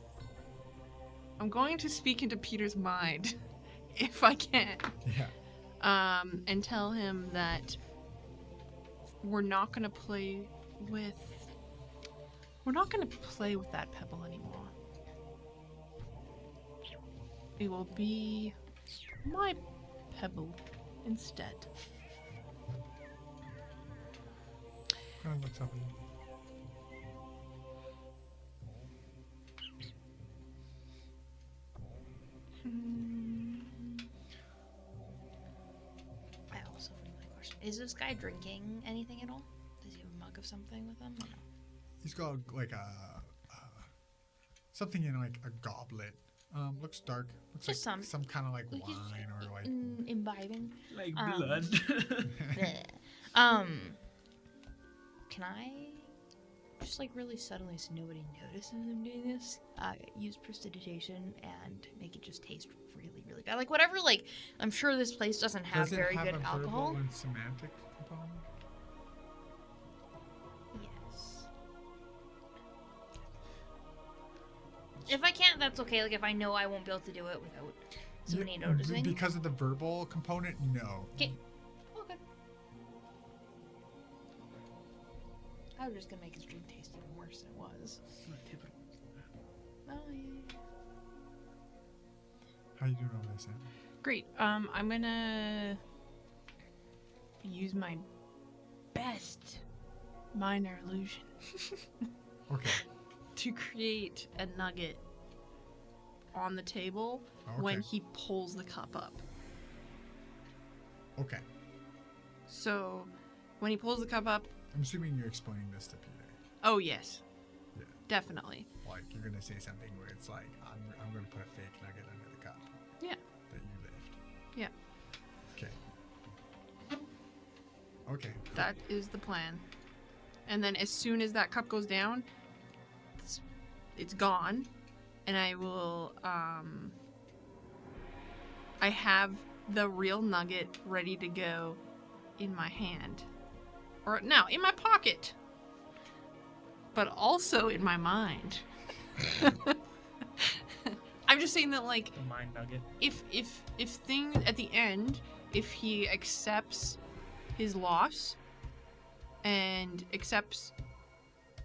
I'm going to speak into Peter's mind, if I can, Yeah. and tell him that we're not going to play with that pebble anymore. It will be my pebble instead. Kind of looks up at you. I also have another question. Is this guy drinking anything at all? Does he have a mug of something with him? Or no? He's got like a something in like a goblet. Looks dark. Looks Just like some kind of like Like he's wine or like. imbibing. Like blood. blood. Can I just like really subtly, so nobody notices him doing this, use prestidigitation and make it just taste really, really bad? Like whatever. Like I'm sure this place doesn't have Does it very have good a alcohol. verbal and semantic component? Yes. If I can't, that's okay. Like if I know I won't be able to do it without somebody Yeah, noticing. because of the verbal component, no. Okay. Okay. I was just gonna make his drink taste even worse than it was. Oh yeah. How you doing over there, Sam? Great. I'm gonna use my best minor illusion Okay. to create a nugget on the table when he pulls the cup up. Okay. So when he pulls the cup up, I'm assuming you're explaining this to Peter. oh yes, Yeah. definitely. Like you're gonna say something where it's like, I'm gonna put a fake nugget under the cup. Yeah. That you lift. Yeah. Okay. Okay. Cool. That is the plan. And then as soon as that cup goes down, it's gone, and I will I have the real nugget ready to go in my hand. Or no, in my pocket. But also in my mind. I'm just saying that like The mind nugget. if things at the end, if he accepts his loss and accepts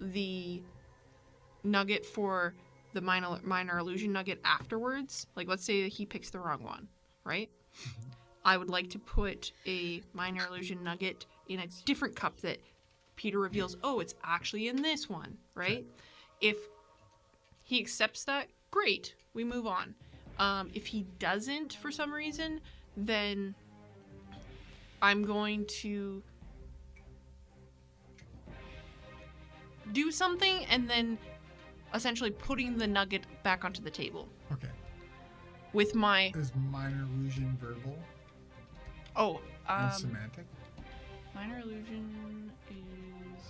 the nugget for the minor illusion nugget afterwards, like let's say he picks the wrong one, right? I would like to put a minor illusion nugget in a different cup that Peter reveals, oh, it's actually in this one, right? If he accepts that, great, we move on. If he doesn't for some reason, then I'm going to do something and then essentially putting the nugget back onto the table Okay. with my Is minor illusion verbal and semantic? minor illusion is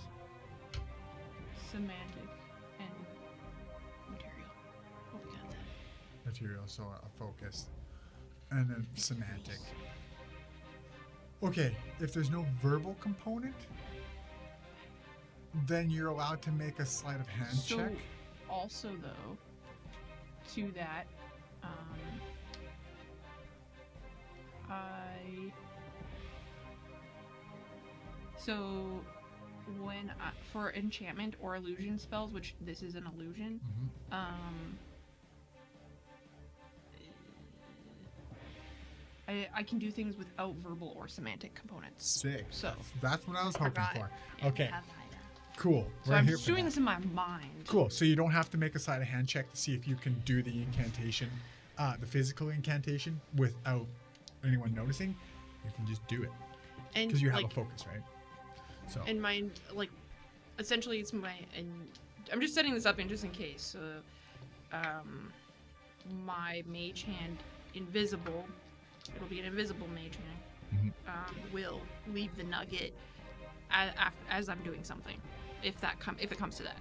semantic and material. Oh, we got that. Material, so a focus. And then semantic. Okay, if there's no verbal component, then you're allowed to make a sleight of hand So, check. also though, to that, so when for enchantment or illusion spells, which this is an illusion, I can do things without verbal or semantic components. Sick. So, That's what I was hoping Forgot. for. Yeah, Okay, have that. cool. so We're I'm here just for doing that. this in my mind. Cool. So you don't have to make a sleight of hand check to see if you can do the incantation, the physical incantation, without anyone noticing. You can just do it And because you have like, a focus, right? So and my like essentially it's my, and I'm just setting this up in just in case. My mage hand invisible, it'll be an invisible mage hand, will leave the nugget as I'm doing something, if it comes to that.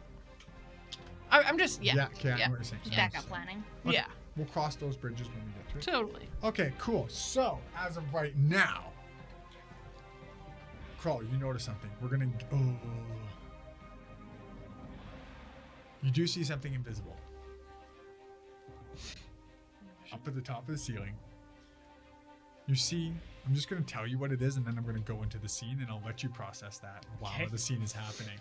I'm just yeah, okay, I know what you're saying. Backup planning. Okay. Yeah, We'll cross those bridges when we get to it. totally. Okay, cool. So, as of right now, Crawl, you notice something. We're gonna. Oh. You do see something invisible. up at the top of the ceiling. You see, I'm just going to tell you what it is, and then I'm going to go into the scene, and I'll let you process that while Okay. the scene is happening.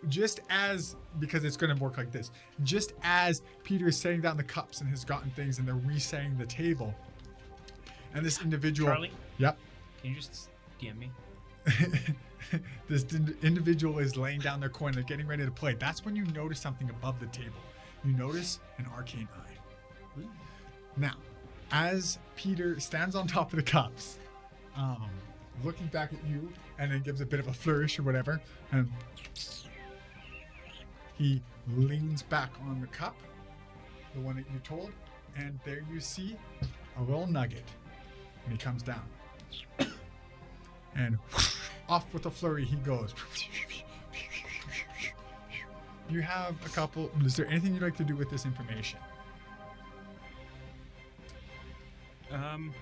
Just as, because it's going to work like this, just as Peter is setting down the cups and has gotten things, and they're resetting the table, and this individual, Charlie, yep, can you just DM me? this individual is laying down their coin. They're getting ready to play. That's when you notice something above the table. You notice an arcane eye. Now, as Peter stands on top of the cups, looking back at you, and then gives a bit of a flourish or whatever, and he leans back on the cup, the one that you told, and there you see a little nugget, and he comes down, and off with a flurry he goes. You have a couple. Is there anything you'd like to do with this information? Can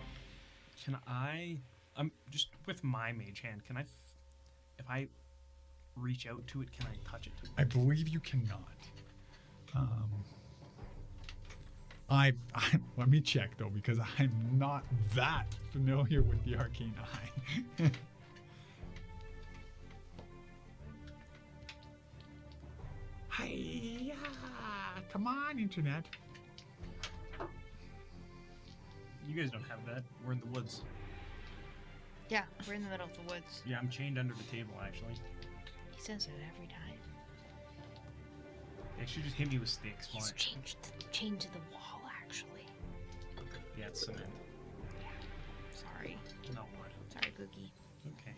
I? I'm just with my mage hand. Can I? If I reach out to it, can I touch it? I believe you cannot. I let me check though, because I'm not that familiar with the arcane eye. Hiya! Come on, internet. You guys don't have that. We're in the woods. Yeah, we're in the middle of the woods. Yeah, I'm chained under the table actually. He says it every time. They actually just hit me with sticks. He's Why? chained to the wall, actually. Yeah, it's cement. Sorry. No what? Sorry, Cookie. Okay.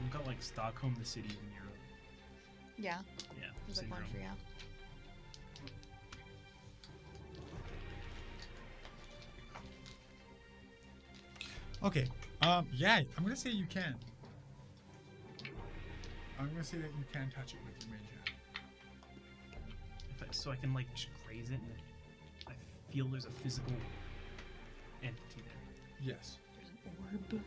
We've got like Stockholm, the city in Europe. Yeah, Yeah. there's like one syndrome. for you. Okay. Yeah, I'm gonna say you can. I'm gonna say that you can touch it with your mage hand. So I can like just graze it, and I feel there's a physical entity there. Yes. There's an orb.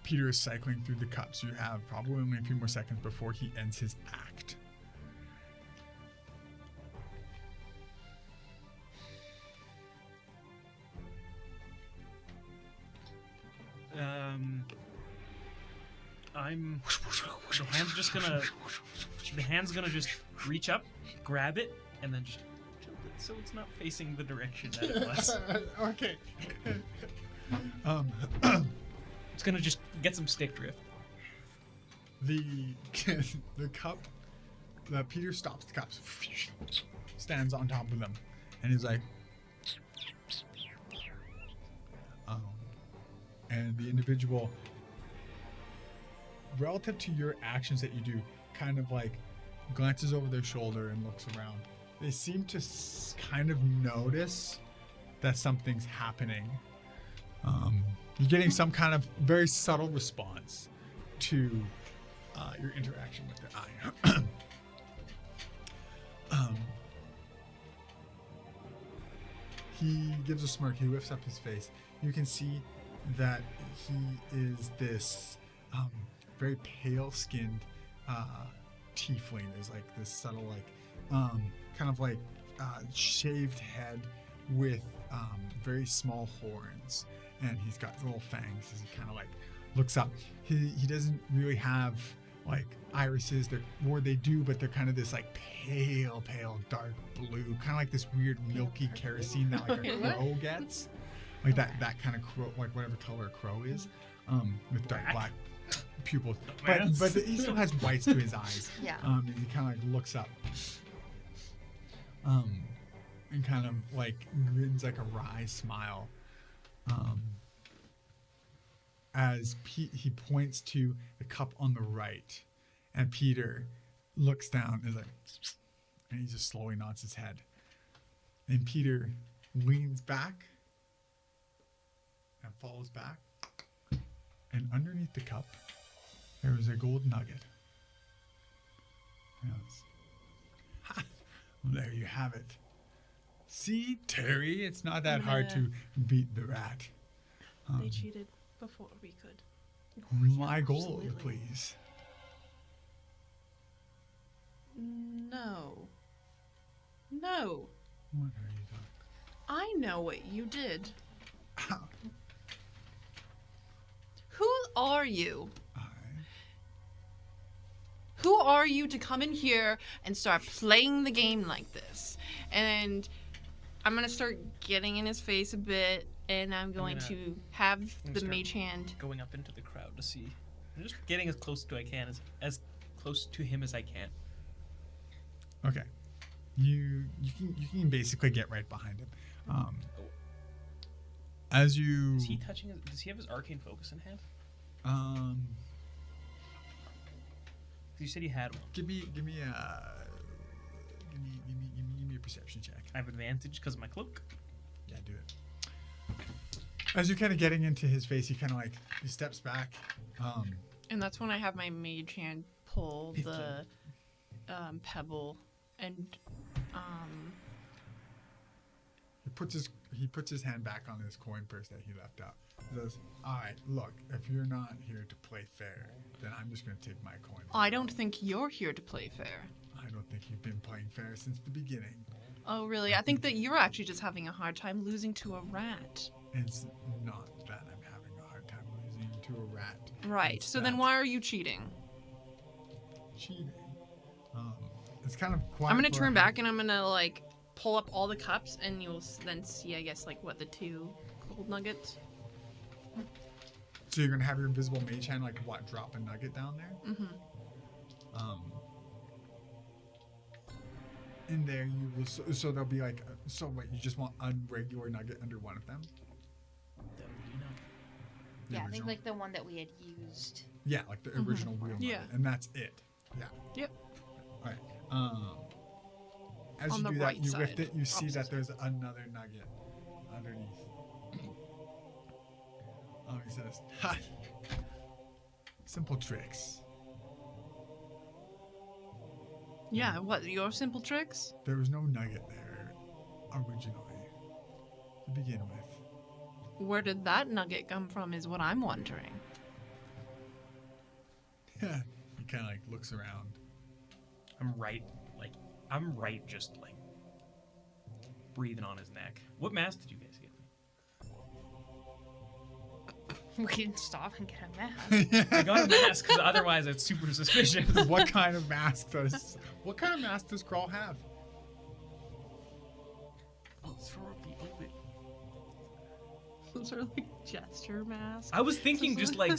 Peter is cycling through the cups. You have probably only a few more seconds before he ends his act. The hand's gonna just reach up, grab it, and then just tilt it so it's not facing the direction that it was. Okay. It's gonna just get some stick drift. The cup. Peter stops the cups, stands on top of them, and he's like, and the individual, relative to your actions that you do, kind of like glances over their shoulder and looks around. They seem to kind of notice that something's happening. You're getting some kind of very subtle response to your interaction with the eye. He gives a smirk. He lifts up his face. You can see that he is this very pale-skinned tiefling. There's like this subtle, like kind of like shaved head with very small horns, and he's got little fangs as he kind of like looks up. He doesn't really have like irises, or they do, but they're kind of this like pale dark blue, kind of like this weird milky kerosene that like a crow gets, like that kind of crow, like whatever color a crow is, with dark black pupils, but he still has whites to his eyes. Yeah. And he kind of like looks up, and kind of like grins like a wry smile, as he points to the cup on the right, and Peter looks down and is like, and he just slowly nods his head. And Peter leans back and falls back, and underneath the cup there is a gold nugget. Yes. Ha! Well, there you have it. See, Terry, it's not that hard to beat the rat. They cheated before we could. My gold, Absolutely. please. No. No. What are you talking? I know what you did. How? Who are you? I. Who are you to come in here and start playing the game like this? And I'm gonna start getting in his face a bit, and I'm going gonna- to have the start- mage hand. Going up into the crowd to see. I'm just getting as close to I can as close to him as I can. Okay. You can basically get right behind him. As you Is he touching? Does he have his arcane focus in hand? 'Cause you said he had one. give me a perception check. I have advantage because of my cloak. Yeah, do it. As you're kind of getting into his face, he kind of like he steps back. And that's when I have my mage hand pull It's the pebble and he puts his hand back on his coin purse that he left out. He says, "All right, look, if you're not here to play fair, then I'm just gonna take my coin." I don't think you're here to play fair. I don't think you've been playing fair since the beginning. Oh, really? I think that you're actually just having a hard time losing to a rat. It's not that I'm having a hard time losing to a rat. Right. It's So then that why are you cheating? cheating? It's kind of quiet. I'm gonna for a turn half- back and I'm gonna like pull up all the cups and you'll then see, I guess, like what the 2 gold nuggets. So you're gonna have your invisible mage hand like what? Drop a nugget down there. Mm-hmm. In there you will. So there'll be like. So wait, you just want a regular nugget under one of them? That would be enough. The Yeah, I think original? like the one that we had used. Yeah, like the original real nugget, Yeah. and that's it. Yeah. Yep. All right. As On you the do that, right you lift side, it. You see opposite that there's another nugget underneath. He says, "Ha! Simple tricks. Yeah, what, your simple tricks? There was no nugget there originally to begin with." Where did that nugget come from is what I'm wondering. Yeah. He kind of like looks around. I'm right just like breathing on his neck. What mask did you guys get me? We didn't stop and get a mask. I got a mask because otherwise it's super suspicious. What kind of mask does Crawl have? It's for the open. Those are like gesture masks. I was thinking just like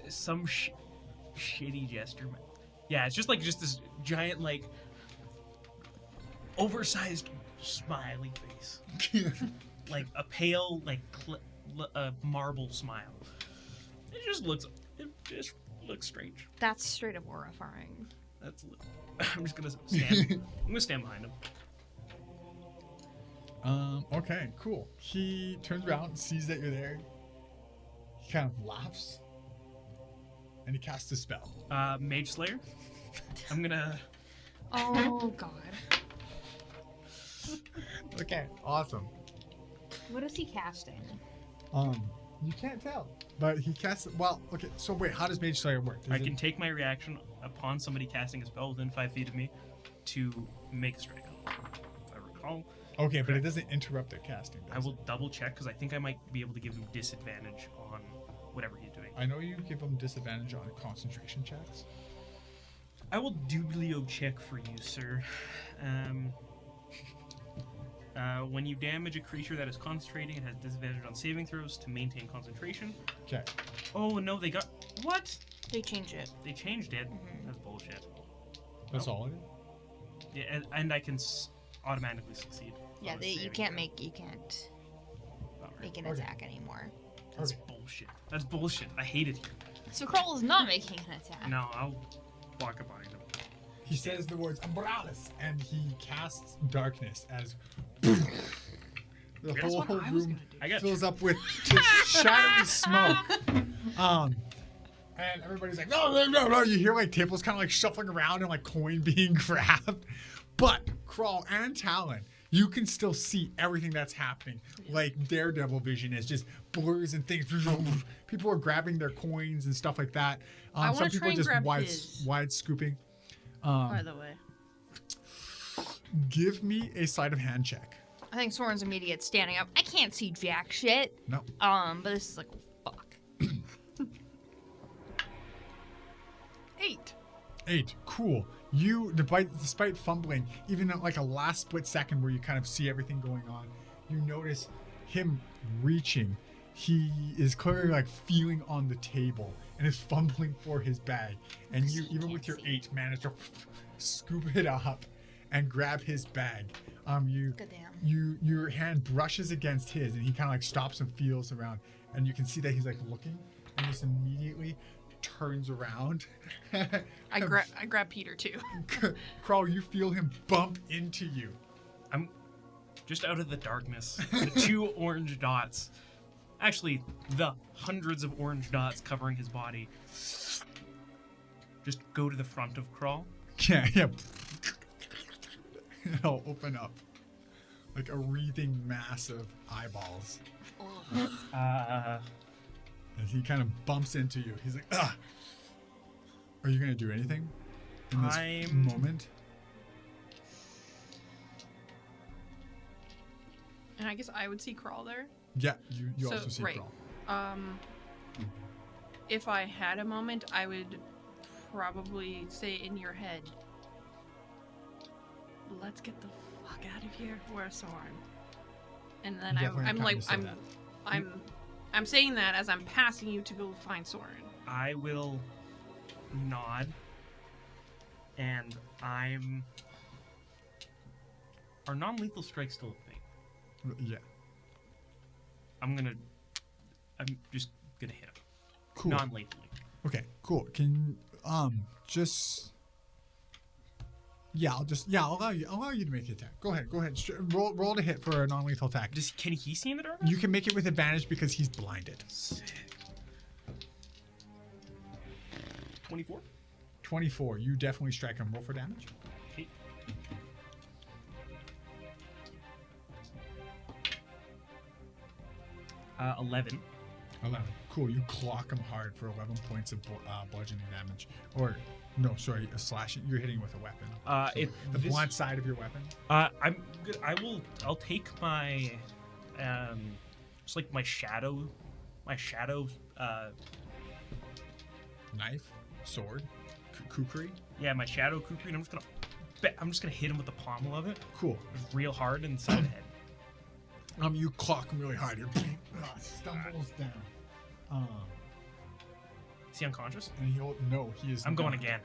some shitty gesture. Yeah, it's just this giant like oversized smiley face, like a pale like marble smile. It just looks strange. That's straight up horrifying. I'm just gonna stand. I'm gonna stand behind him. Okay, cool. He turns around, sees that you're there. He kind of laughs, and he casts a spell. Mage Slayer. I'm gonna. Oh god. Okay, awesome. What is he casting? You can't tell, but he casts. Well, okay. So wait, how does Mage Slayer work? I can take my reaction upon somebody casting a spell within 5 feet of me to make a strike. If I recall, Okay, but it doesn't interrupt their casting. I Does will it? double check because I think I might be able to give him disadvantage on whatever he's doing. I know you give him disadvantage on concentration checks. I will dublio check for you, sir. When you damage a creature that is concentrating, it has disadvantage on saving throws to maintain concentration. Okay. Oh no, they got what? They change it. They changed it. That's bullshit. That's all it is. Yeah, and I can automatically succeed. Yeah, on a you saving can't throw. Alright. make an Okay. attack anymore. That's Okay. bullshit. That's bullshit. I hate it here. So Kroll is not making an attack. No, I'll walk up behind him. He says the words "umbrellas" and he casts darkness as the That's whole what I was room gonna do. I got fills up with just shadowy smoke. And everybody's like, no. You hear like tables kind of like shuffling around and like coin being grabbed. But Crawl and Talon, you can still see everything that's happening. Like Daredevil vision is just blurs and things. People are grabbing their coins and stuff like that. I wanna some people try and just grab wide his. scooping. By the way. Give me a sleight of hand check. I think Sorren's immediate standing up. I can't see jack shit. No. But this is like, fuck. 8. 8. Cool. You, despite fumbling, even at like a last split second where you kind of see everything going on, you notice him reaching. He is clearly like feeling on the table and is fumbling for his bag. And you, even with your 8, manage to scoop it up and grab his bag. Your hand brushes against his, and he kind of like stops and feels around, and you can see that he's like looking, and just immediately turns around. I grab Peter too. Crawl, you feel him bump into you. I'm just out of the darkness. The 2 orange dots. Actually, the hundreds of orange dots covering his body. Just go to the front of Crawl. Yeah. It'll open up like a wreathing mass of eyeballs. As he kind of bumps into you. He's like, ah! Are you going to do anything in this moment? And I guess I would see Crawl there. Yeah, you So, also see right. Crawl. If I had a moment, I would probably say in your head, let's get the fuck out of here. Where's Sorren? And then Definitely I'm time like, to say that. I'm saying that as I'm passing you to go find Sorren. I will nod, and Are non-lethal strikes still a thing? Yeah. I'm just gonna hit him. Cool. Non-lethally. Okay, cool. Can just I'll allow you to make the attack. Go ahead. Roll to hit for a non-lethal attack. Can he see in the darkness? You can make it with advantage because he's blinded. 24. 24. You definitely strike him. Roll for damage. Okay. Uh, 11. 11. Cool. You clock him hard for 11 points of bludgeoning damage. Or, no, sorry, a slashing. You're hitting with a weapon. The blunt side of your weapon. I'm good. I'll take my, just like my shadow, Knife, sword, kukri. yeah, my shadow kukri, and I'm just gonna hit him with the pommel of it, Cool. real hard inside the head. You clock him really hard. He stumbles down. Is he unconscious? And he is. I'm going not. again.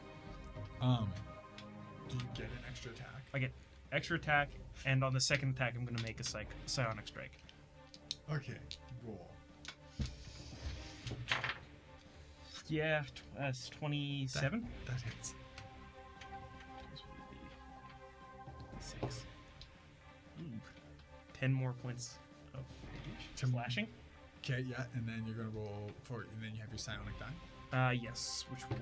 Do you get an extra attack? I get extra attack, and on the second attack, I'm gonna make a psionic strike. Okay, roll. Yeah, that's 27. That hits. This would be 6. Ooh. 10 more points of slashing. Okay, yeah, and then you're gonna roll for, and then you have your psionic die. Yes, which will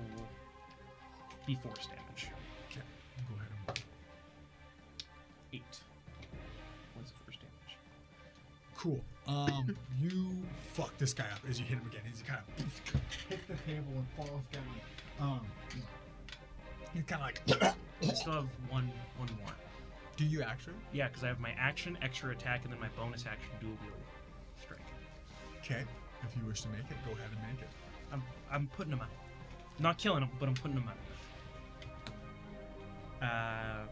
be force damage. Okay, go ahead and roll. 8 points of force damage. Cool. You fuck this guy up as you hit him again. He's kind of hits the table and falls down. He's kind of like. I still have one more. Do you actually? Yeah, because I have my action, extra attack, and then my bonus action dual wield strike. Okay. If you wish to make it, go ahead and make it. I'm putting him out. Not killing him, but I'm putting him out.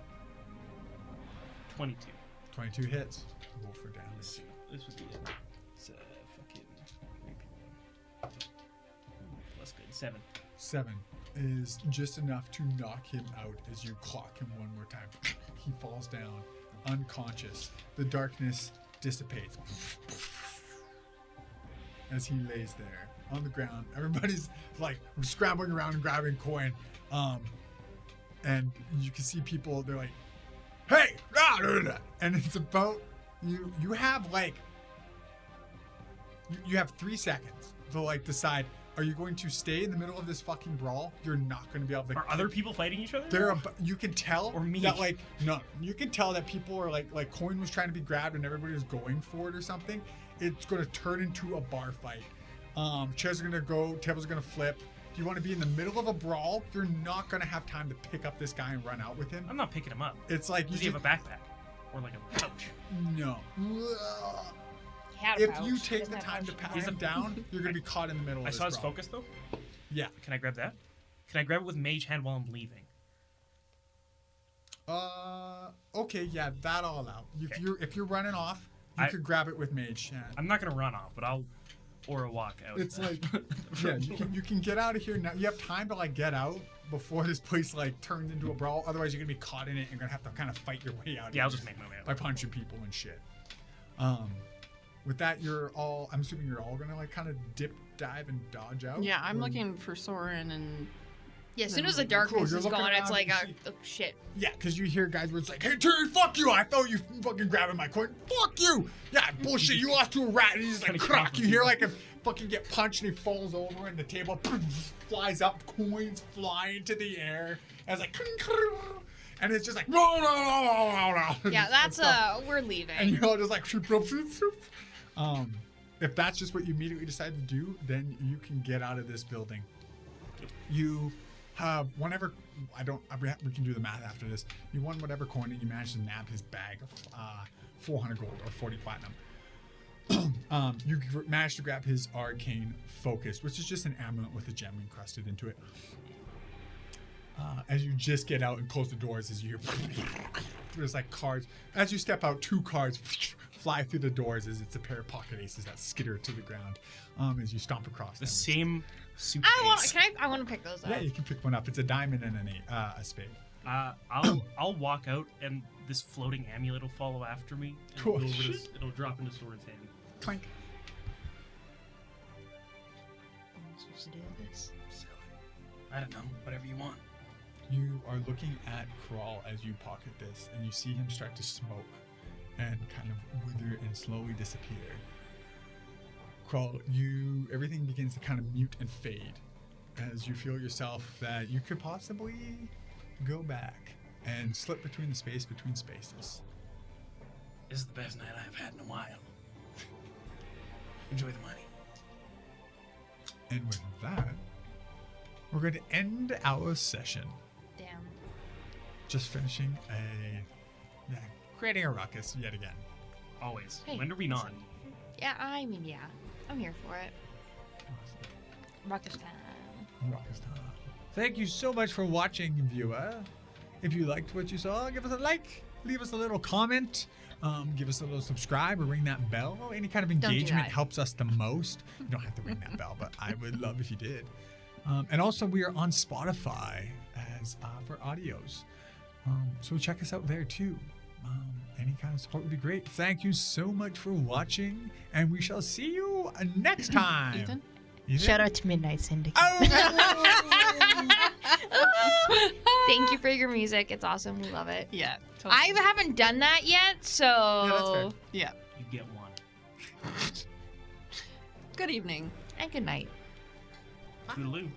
22. 22 hits. Roll for damage. This would be it. It's fucking less good. 7. 7 is just enough to knock him out as you clock him one more time. He falls down, unconscious. The darkness dissipates as he lays there on the ground. Everybody's like scrambling around and grabbing coin. And you can see people, they're like, hey! And it's about, you have like, you have 3 seconds to like decide Are you going to stay in the middle of this fucking brawl? You're not going to be able to. Are other people fighting each other? You can tell Or me. that you can tell that people are like coin was trying to be grabbed and everybody was going for it or something. It's going to turn into a bar fight. Chairs are going to go, tables are going to flip. Do you want to be in the middle of a brawl? You're not going to have time to pick up this guy and run out with him. I'm not picking him up. It's like Does he have a backpack or like a pouch? No. He had a If pouch. you He take doesn't the have time pouch to pat anymore. him down, you're going to be caught in the middle of I this saw his brawl. focus though. Yeah. Can I grab that? Can I grab it with mage hand while I'm leaving? Okay, yeah, that I'll allow. Okay. If you're running off, you could grab it with mage hand. I'm not gonna run off, but I'll aura walk out. It's like, yeah, you can get out of here now. You have time to like get out before this place like turns into a brawl. Otherwise, you're gonna be caught in it and you're gonna have to kind of fight your way out. Yeah, I'll of it just make my way out. by punching people and shit. With that, I'm assuming you're all gonna like kind of dip, dive, and dodge out. Yeah, I'm Or- looking for Sorren and Yeah, as soon as the Cool, darkness you're is looking gone, it's around like, and oh shit. Yeah, because you hear guys where it's like, hey, Terry, fuck you. I thought you fucking grabbing my coin. Fuck you. Yeah, bullshit. You lost to a rat. And he's like, Kinda crack. counts You hear as like him fucking get punched and he falls over and the table flies up. Coins fly into the air. And it's like, and it's just like, no, no, no, no, no. Yeah, that's, stuff. we're leaving. And you're all just like, shoop, shoop, shoop, shoop. If that's just what you immediately decide to do, then you can get out of this building. You have whatever, we can do the math after this. You won whatever coin and you managed to nab his bag of 400 gold or 40 platinum. You managed to grab his arcane focus, which is just an amulet with a gem encrusted into it. As you just get out and close the doors, as you hear, there's like cards. As you step out, 2 cards fly through the doors as it's a pair of pocket aces that skitter to the ground as you stomp across The them. same suitcase. I want to pick those up. Yeah, you can pick one up. It's a diamond and a spade. I'll walk out and this floating amulet will follow after me. And Cool. It'll drop into Sorren's hand. Clank. Am I supposed to do this? I don't know. Whatever you want. You are looking at Crawl as you pocket this, and you see him start to smoke and kind of wither and slowly disappear. Crawl, everything begins to kind of mute and fade as you feel yourself that you could possibly go back and slip between the space between spaces. This is the best night I've had in a while. Enjoy the money. And with that, we're going to end our session. Damn. Just finishing creating a ruckus yet again. Always. Hey, When are we not? Yeah, I'm here for it. Ruckus time. Ruckus time. Thank you so much for watching, viewer. If you liked what you saw, give us a like, leave us a little comment, give us a little subscribe or ring that bell. Any kind of do engagement that. helps us the most. You don't have to ring that bell, but I would love if you did. And also, we are on Spotify as for audios. So check us out there too. Any kind of support would be great. Thank you so much for watching, and we shall see you next time. Ethan. Shout out to Midnight Syndicate. Oh! Thank you for your music. It's awesome. We love it. Yeah. I haven't done that yet, so. Yeah, that's fair. Yeah. You get one. Good evening. And good night. Toodaloo.